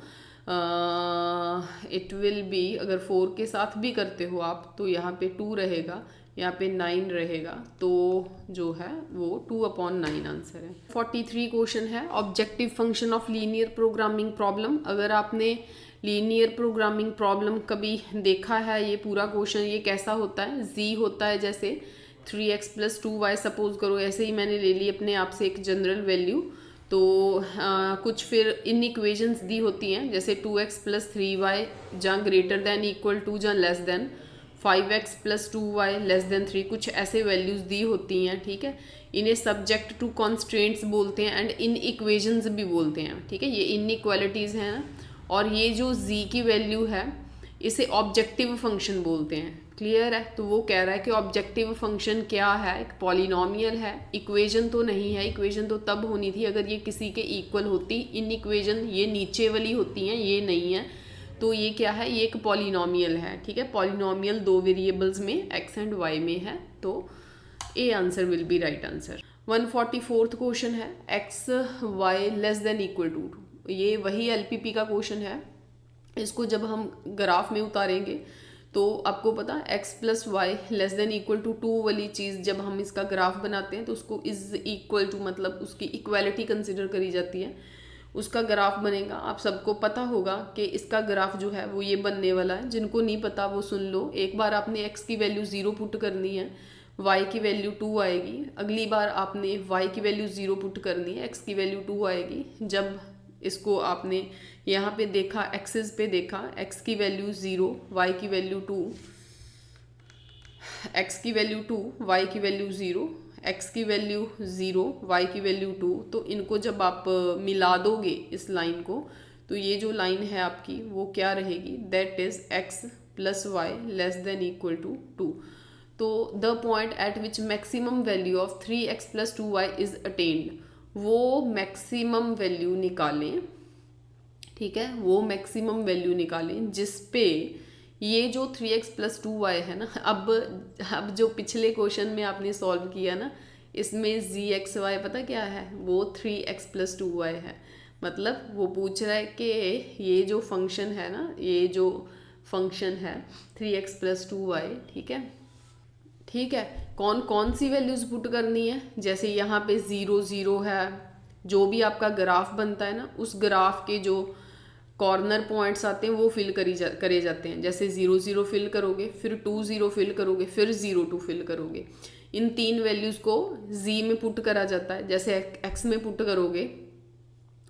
इट विल बी, अगर 4 के साथ भी करते हो आप तो यहाँ पे 2 रहेगा, यहाँ पे 9 रहेगा, तो जो है वो 2/9 आंसर है। 43 क्वेश्चन है, objective function of linear programming problem. अगर आपने लीनियर प्रोग्रामिंग प्रॉब्लम कभी देखा है, ये पूरा क्वेश्चन ये कैसा होता है, जी होता है जैसे 3x + 2y सपोज करो, ऐसे ही मैंने ले ली अपने आप से एक जनरल वैल्यू। तो कुछ फिर इन इक्वेशंस दी होती हैं, जैसे 2x + 3y जहाँ ग्रेटर दैन इक्वल टू जहाँ लेस देन, 5x + 2y << 3, कुछ ऐसे वैल्यूज़ दी होती हैं, ठीक है। इन्हें सब्जेक्ट टू कॉन्स्ट्रेंट्स बोलते हैं एंड इन इक्वेशंस भी बोलते हैं, ठीक है। ये इनइक्वालिटीज़ हैं ना, और ये जो z की वैल्यू है इसे ऑब्जेक्टिव फंक्शन बोलते हैं, क्लियर है। तो वो कह रहा है कि ऑब्जेक्टिव फंक्शन क्या है, एक पॉलिनोमियल है, इक्वेशन तो नहीं है। इक्वेशन तो तब होनी थी अगर ये किसी के इक्वल होती, इन इक्वेशन ये नीचे वाली होती हैं, ये नहीं है। तो ये क्या है, ये एक पॉलिनोमियल है, ठीक है। पॉलिनोमियल 2 वेरिएबल्स में x एंड y में है, तो A answer will be right answer. 144th question है, x y < 2। ये वही एलपीपी का क्वेश्चन है। इसको जब हम ग्राफ में उतारेंगे तो आपको पता है x + y < 2 वाली चीज़ जब हम इसका ग्राफ बनाते हैं तो उसको इज इक्वल टू, मतलब उसकी इक्वालिटी कंसिडर करी जाती है, उसका ग्राफ बनेगा। आप सबको पता होगा कि इसका ग्राफ जो है वो ये बनने वाला है। जिनको नहीं पता वो सुन लो, एक बार आपने x की वैल्यू 0 पुट करनी है, y की वैल्यू 2 आएगी, अगली बार आपने y की वैल्यू 0 पुट करनी है, x की वैल्यू 2 आएगी। जब इसको आपने यहाँ पे देखा, एक्सिस पे देखा, x की वैल्यू 0, y की वैल्यू 2, x की वैल्यू 2, y की वैल्यू 0, x की वैल्यू 0, y की वैल्यू 2, तो इनको जब आप मिला दोगे इस लाइन को, तो ये जो लाइन है आपकी वो क्या रहेगी, that is x plus y less than equal to 2। तो the point at which maximum value of 3x plus 2y is attained, वो मैक्सिमम वैल्यू निकालें, ठीक है, वो मैक्सिमम वैल्यू निकालें जिस पे ये जो 3x प्लस 2y है ना, अब जो पिछले क्वेश्चन में आपने सॉल्व किया ना, इसमें gxy पता क्या है, वो 3x प्लस 2y है। मतलब वो पूछ रहा है कि ये जो फंक्शन है ना, ये जो फंक्शन है 3x प्लस 2y, ठीक है, ठीक है, कौन कौन सी वैल्यूज पुट करनी है। जैसे यहाँ पे 0 0 है, जो भी आपका ग्राफ बनता है ना, उस ग्राफ के जो कॉर्नर पॉइंट्स आते हैं वो फिल करे जाते हैं। जैसे 0 0 फिल करोगे, फिर 2 0 फिल करोगे, फिर 0 2 फिल करोगे। इन 3 वैल्यूज़ को z में पुट करा जाता है। जैसे x में पुट करोगे,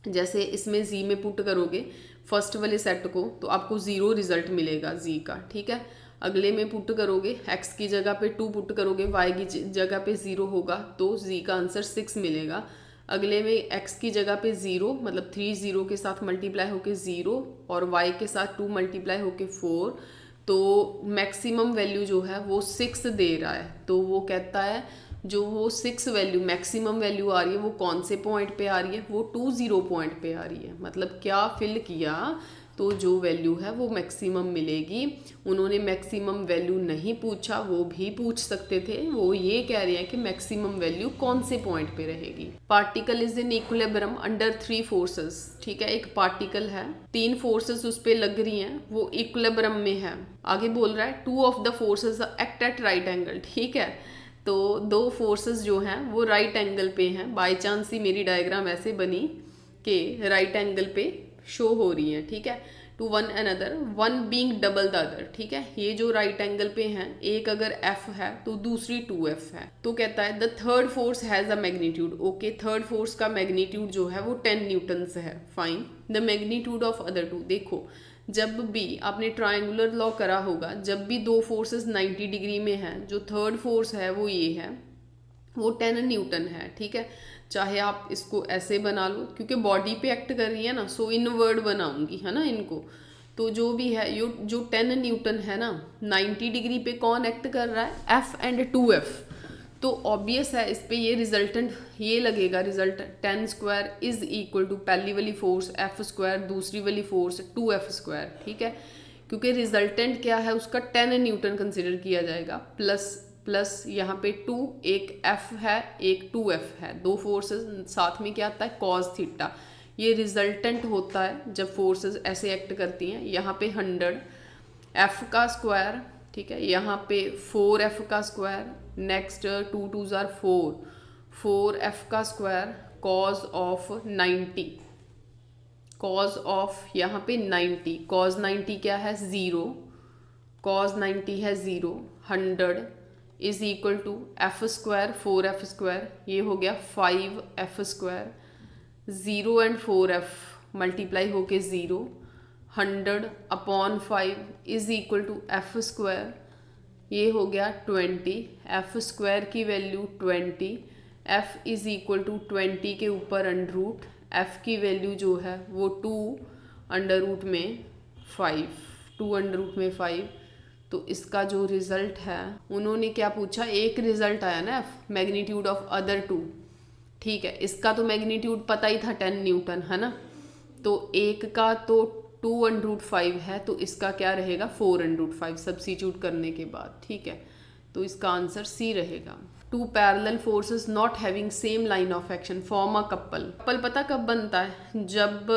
जैसे इसमें z में पुट करोगे फर्स्ट वाले सेट को, तो आपको 0 रिजल्ट मिलेगा z का, ठीक है। अगले में पुट करोगे, x की जगह पे 2 पुट करोगे, y की जगह पे 0 होगा, तो z का आंसर 6 मिलेगा। अगले में x की जगह पे 0, मतलब 3 0 के साथ मल्टीप्लाई होके 0, और y के साथ 2 मल्टीप्लाई होके 4, तो मैक्सिमम वैल्यू जो है वो 6 दे रहा है। तो वो कहता है जो वो 6 वैल्यू मैक्सिमम वैल्यू आ रही है वो कौन से पॉइंट पे आ रही है, वो 2 0 पॉइंट पे आ रही है। मतलब क्या फिल किया तो जो वैल्यू है वो मैक्सिमम मिलेगी। उन्होंने मैक्सिमम वैल्यू नहीं पूछा, वो भी पूछ सकते थे, वो ये कह रहे हैं कि मैक्सिमम वैल्यू कौन से पॉइंट पे रहेगी। Particle is in equilibrium under 3 forces, ठीक है, एक पार्टिकल है, 3 फोर्सेस उस पर लग रही हैं, वो इक्विलिब्रियम में है। आगे बोल रहा है 2 of the forces act at right angle, ठीक है, तो 2 फोर्सेस जो हैं वो राइट एंगल पे हैं। बाई चांस ही मेरी डायग्राम ऐसे बनी कि राइट एंगल पे शो हो रही है, ठीक है, to one another, one being double the other, ठीक है। ये जो राइट एंगल पे हैं, एक अगर F है तो दूसरी 2F है। तो कहता है the third force has a magnitude, okay, third force का मैग्नीट्यूड जो है वो 10 न्यूटन्स है, fine. The magnitude of other 2, देखो जब भी आपने ट्रायंगुलर लॉ करा होगा, जब भी 2 फोर्सेस 90 डिग्री में हैं, जो थर्ड फोर्स है वो ये है, वो 10 न्यूटन है, ठीक है। चाहे आप इसको ऐसे बना लो, क्योंकि बॉडी पे एक्ट कर रही है ना, सो इनवर्ड बनाऊंगी, है ना इनको। तो जो भी है जो 10 न्यूटन है ना, 90 डिग्री पे कौन एक्ट कर रहा है, F एंड 2F। तो ऑब्वियस है इस पे ये रिजल्टेंट ये लगेगा, result 10 square is equal to पहली वाली फोर्स F स्क्वायर, दूसरी वाली फोर्स 2F स्क्वायर, ठीक है। क्योंकि रिजल्टेंट क्या है उसका 10 न्यूटन कंसिडर किया जाएगा, प्लस यहाँ पे 2, एक F है एक 2F है, 2 फोर्सेस साथ में क्या आता है कॉस थीटा, ये रिजल्टेंट होता है जब फोर्सेस ऐसे एक्ट करती हैं। यहाँ पे 100 F का स्क्वायर, ठीक है, यहाँ पे 4F का स्क्वायर, नेक्स्ट 2 2 ज़ार 4F का square, cause of 90, cause of यहाँ पे 90, कॉज 90 क्या है 0, कॉज 90 है 0, 100 is equal to F square 4F square, ये हो गया 5F square, 0 and 4F multiply होके 0, 100 upon 5 is equal to F square, ये हो गया 20, F स्क्वायर की value 20, F is equal to 20 के ऊपर अंडर रूट, F की वैल्यू जो है वो 2 अंडर रूट में 5, 2 अंडर रूट में 5। तो इसका जो रिजल्ट है, उन्होंने क्या पूछा, एक रिजल्ट आया ना F, मैग्नीट्यूड ऑफ अदर 2, ठीक है, इसका तो मैग्नीट्यूड पता ही था 10 न्यूटन, है ना, तो एक का तो 2 अंडर रूट 5 है, तो इसका क्या रहेगा 4 अंडर रूट 5 सब्स्टिट्यूट करने के बाद, ठीक है। तो इसका आंसर C रहेगा। 2 parallel forces not having same line of action form a couple. Couple पता कब बनता है, जब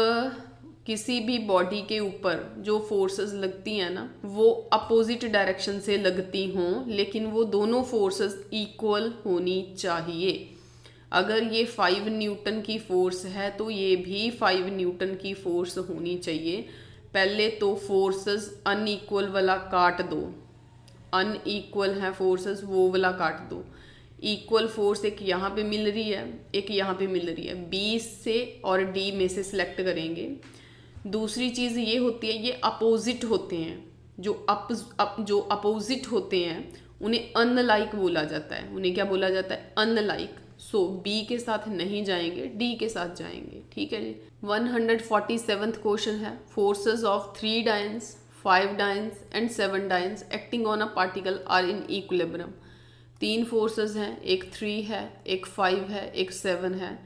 किसी भी बॉडी के ऊपर जो फोर्सेस लगती हैं ना, वो अपोजिट डायरेक्शन से लगती हों, लेकिन वो दोनों फोर्सेस इक्वल होनी चाहिए। अगर ये 5 न्यूटन की फोर्स है तो ये भी 5 न्यूटन की फोर्स होनी चाहिए। पहले तो फोर्सेस अनइक्वल वाला काट दो, अनइक्वल है फोर्सेस वो वाला काट दो, इक्वल फोर्स एक यहाँ पे मिल रही है, एक यहाँ पे मिल रही है, B से और D में से सिलेक्ट करेंगे। दूसरी चीज़ ये होती है, ये अपोजिट होते हैं, जो अपोजिट होते हैं उन्हें अनलाइक बोला जाता है। उन्हें क्या बोला जाता है? अनलाइक। सो बी के साथ नहीं जाएंगे, डी के साथ जाएंगे। ठीक है जी। 147th क्वेश्चन है, forces of 3 dynes 5 dynes and 7 dynes acting on a particle are in equilibrium. 3 forces हैं, एक 3 है, एक 5 है, एक 7 है।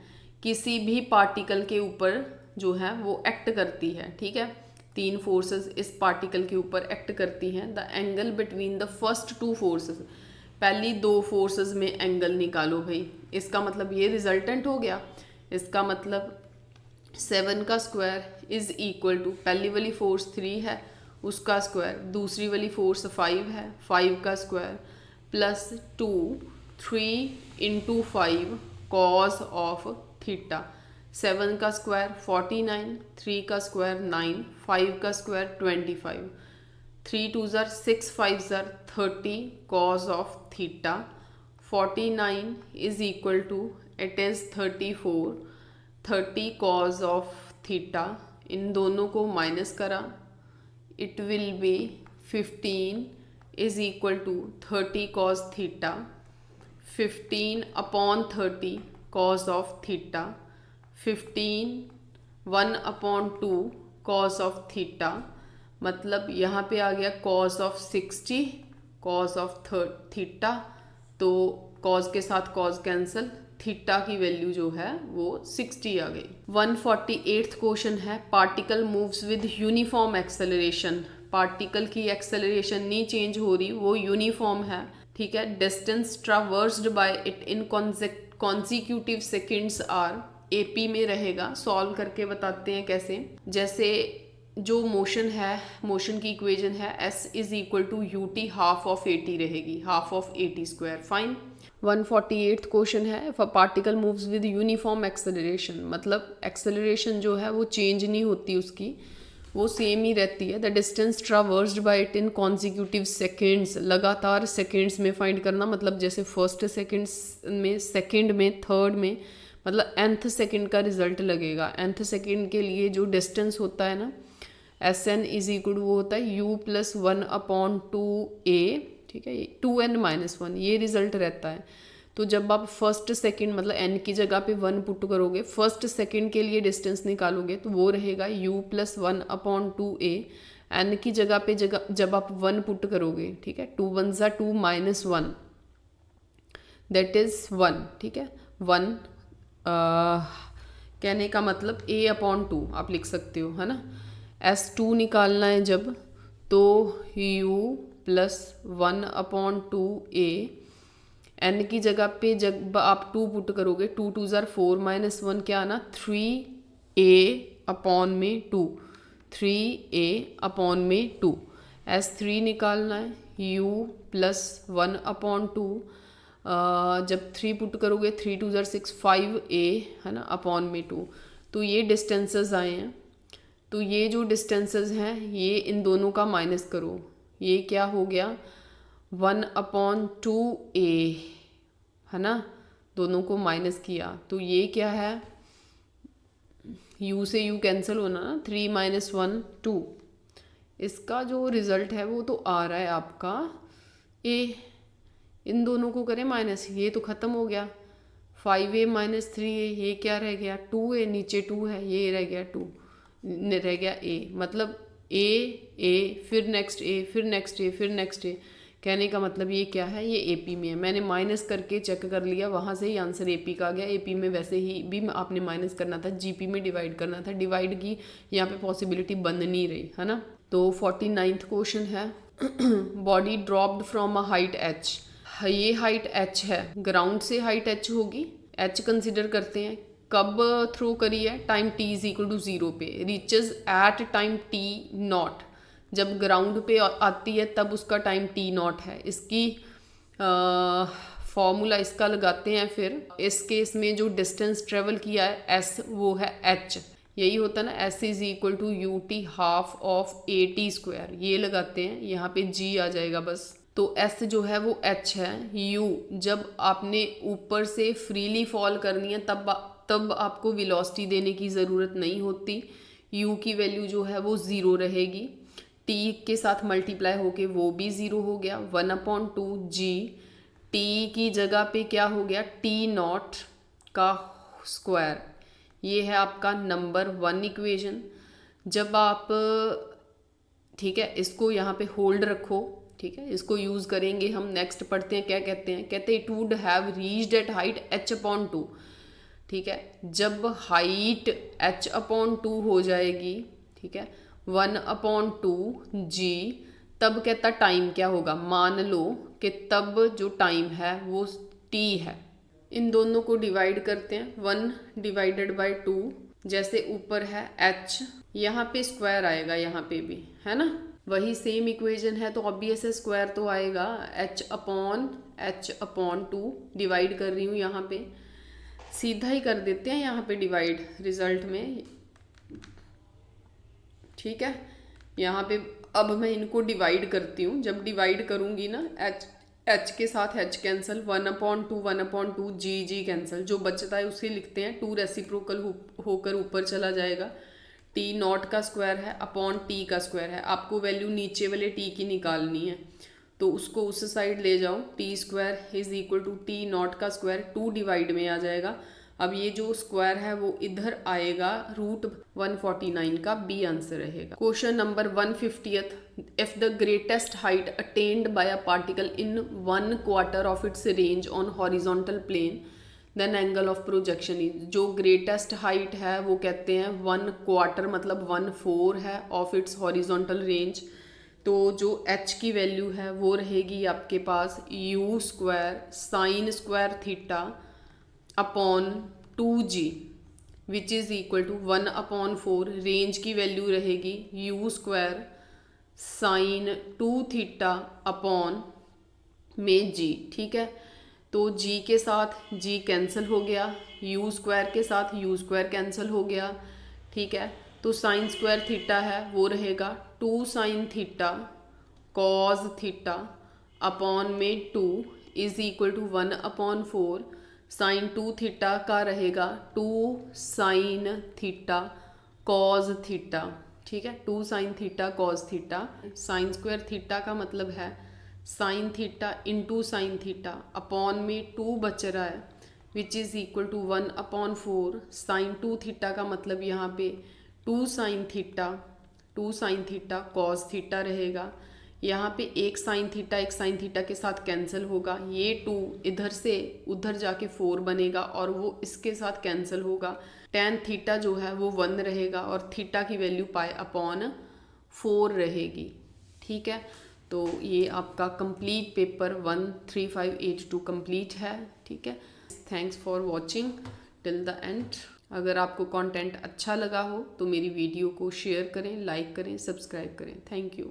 किसी भी पार्टिकल के ऊपर जो है वो एक्ट करती है। ठीक है, 3 फोर्सेस इस पार्टिकल के ऊपर एक्ट करती हैं। The angle between the first 2 forces, पहली 2 फोर्सेस में एंगल निकालो भाई। इसका मतलब ये रिजल्टेंट हो गया। इसका मतलब 7 का स्क्वायर इज इक्वल टू पहली वाली फोर्स 3 है उसका स्क्वायर, दूसरी वाली फोर्स 5 है, 5 का square plus 2 3 into 5 cos of theta. 7 का स्क्वायर 49, 3 का स्क्वायर 9, 5 का स्क्वायर 25, 3 2 ज़र 6, 5 ज़र 30 cos of theta. 49 is equal to it is 34, 30 cos of theta. इन दोनों को माइनस करा, it will be 15 is equal to 30 cos theta. 15 upon 30 cos of theta. 15 1 upon 2 cos of theta. मतलब यहाँ पे आ गया cos of 60 cos of theta. तो कॉस के साथ कॉस कैंसिल, थीटा की वैल्यू जो है वो 60 आ गई। 148th क्वेश्चन है, particle moves with uniform acceleration. Particle की एक्सेलरेशन नहीं चेंज हो रही, वो यूनिफॉर्म है। ठीक है, distance traversed by it in consecutive seconds are, AP में रहेगा। सॉल्व करके बताते हैं कैसे। जैसे जो मोशन है, मोशन की इक्वेशन है S is equal to U T half of A T रहेगी, half of A T square. Fine. 148th question है, if a particle moves with uniform acceleration, मतलब एक्सेलरेशन जो है वो चेंज नहीं होती उसकी, वो सेम ही रहती है। The distance traversed by it in consecutive seconds, लगातार सेकेंड्स में फाइंड करना। मतलब जैसे फर्स्ट सेकेंड्स में, सेकेंड में, थर्ड में, मतलब nth सेकेंड का रिजल्ट लगेगा। nth सेकेंड के लिए जो डिस्टेंस होता है ना, S N is equal to वो होता है u प्लस 1 अपॉन 2a। ठीक है, 2n माइनस 1 ये रिजल्ट रहता है। तो जब आप फर्स्ट सेकेंड मतलब n की जगह पे 1 पुट करोगे, फर्स्ट सेकेंड के लिए डिस्टेंस निकालोगे तो वो रहेगा u plus 1 upon 2a। n की जगह पे जब आप 1 पुट करोगे, ठीक है, 2 1 ज़ा 2 माइनस 1 दैट इज़ 1। ठीक है, 1 कहने का मतलब a अपॉन 2 आप लिख सकते हो, है ना। S2 निकालना है जब, तो u plus 1 upon 2a। n की जगह पे जब आप 2 पुट करोगे, 2 2 ज़ार 4 माइनस 1 क्या आना, 3a अपॉन में 2, 3a अपॉन में 2। S3 निकालना है, u प्लस 1 अपॉन 2। जब 3 पुट करोगे, 3 2 ज़ार 6, 5a, है ना, अपॉन में 2। तो ये डिस्टेंसेस आए हैं। तो ये जो डिस्टेंसेस हैं ये इन दोनों का माइनस करो, ये क्या हो गया 1 अपॉन 2a, है ना। दोनों को माइनस किया तो ये क्या है, u से u कैंसिल होना ना, 3 माइनस 1 2। इसका जो रिज़ल्ट है वो तो आ रहा है आपका a। इन दोनों को करें माइनस, ये तो ख़त्म हो गया। 5a माइनस 3a, ये क्या रह गया 2a, नीचे 2 है, ये रह गया 2, रह गया a। मतलब a फिर नेक्स्ट a, फिर नेक्स्ट a, फिर नेक्स्ट a। कहने का मतलब ये क्या है, ये AP में है। मैंने माइनस करके चेक कर लिया, वहाँ से ही आंसर AP का आ गया। AP में वैसे ही भी आपने माइनस करना था, GP में डिवाइड करना था, डिवाइड की यहाँ पे पॉसिबिलिटी बन नहीं रही, है ना। तो 49th क्वेश्चन है, body dropped from a height h। ये हाइट h है, ग्राउंड से हाइट h होगी, h कंसिडर करते हैं। कब थ्रो करी है, time t is equal to 0 पे, reaches at time t naught. जब ग्राउंड पे आती है तब उसका टाइम t नॉट है। इसकी फॉर्मूला इसका लगाते हैं। फिर इस केस में जो डिस्टेंस ट्रेवल किया है s, वो है h। यही होता है ना, s is equal to U T half of A T square. ये लगाते हैं, यहाँ पे g आ जाएगा बस। तो s जो है वो h है। u जब आपने ऊपर से फ्रीली फॉल करनी है तब आपको वेलोसिटी देने की ज़रूरत नहीं होती, u की वैल्यू जो है वो 0 रहेगी। टी के साथ मल्टीप्लाई होके वो भी 0 हो गया। 1/2 जी, टी की जगह पे क्या हो गया, टी नॉट का स्क्वायर। ये है आपका नंबर 1 इक्वेशन। जब आप, ठीक है, इसको यहाँ पे होल्ड रखो, ठीक है, इसको यूज़ करेंगे हम। नेक्स्ट पढ़ते हैं, क्या कहते हैं, कहते हैं it would have reached eight height h/2। ठीक है, जब हाइट h/2 हो जाएगी, ठीक है, 1/2 जी, तब कहता टाइम क्या होगा। मान लो कि तब जो टाइम है वो t है। इन दोनों को डिवाइड करते हैं, 1/2, जैसे ऊपर है h, यहाँ पे स्क्वायर आएगा, यहाँ पे भी है ना, वही सेम इक्वेशन है तो ऑब्वियस है स्क्वायर तो आएगा। h/2 डिवाइड कर रही हूँ, यहाँ पे सीधा ही कर देते हैं यहाँ पे डिवाइड रिजल्ट में, ठीक है। यहाँ पे अब मैं इनको डिवाइड करती हूँ। जब डिवाइड करूँगी ना, h के साथ h कैंसिल, 1/2 जी कैंसिल, जो बचता है उसे लिखते हैं 2 रेसिप्रोकल होकर ऊपर चला जाएगा। टी नॉट का स्क्वायर है अपॉन टी का स्क्वायर है, आपको वैल्यू नीचे वाले टी की निकालनी है तो उसको उस साइड ले जाओ। T square is equal to t naught का स्क्वायर, 2 डिवाइड में आ जाएगा। अब ये जो स्क्वायर है वो इधर आएगा, √149 का बी आंसर रहेगा। Question number 150th, if the greatest height attained by a particle in 1/4 of its range on horizontal plane, then angle of projection is. जो ग्रेटेस्ट हाइट है वो कहते हैं 1/4 मतलब 1/4 है ऑफ इट्स हॉरिजॉन्टल रेंज। तो जो h की वैल्यू है वो रहेगी आपके पास u² sin² theta upon 2g which is equal to 1/4। Range की वैल्यू रहेगी u² sin2 थीटा अपॉन में g, ठीक है। तो g के साथ g कैंसिल हो गया, u² के साथ u² कैंसिल हो गया, ठीक है। तो sin² थीटा है वो रहेगा 2 sin theta cos theta upon में 2 is equal to 1/4। sin2 theta का रहेगा 2 sin थीटा cos थीटा, ठीक है, 2 sin theta cos theta. sin² theta का मतलब है sine theta into sine theta upon में 2 बच रहा है which is equal to 1/4। sin2 theta का मतलब यहाँ पे 2 sin थीटा कॉस थीटा रहेगा। यहाँ पे एक साइन थीटा के साथ कैंसिल होगा, ये 2 इधर से उधर जाके 4 बनेगा और वो इसके साथ कैंसिल होगा। tan थीटा जो है वो 1 रहेगा और थीटा की वैल्यू π/4 रहेगी, ठीक है। तो ये आपका कंप्लीट पेपर 13582 कंप्लीट है, ठीक है। Thanks for watching till the end. अगर आपको कंटेंट अच्छा लगा हो तो मेरी वीडियो को शेयर करें, लाइक करें, सब्सक्राइब करें। Thank you.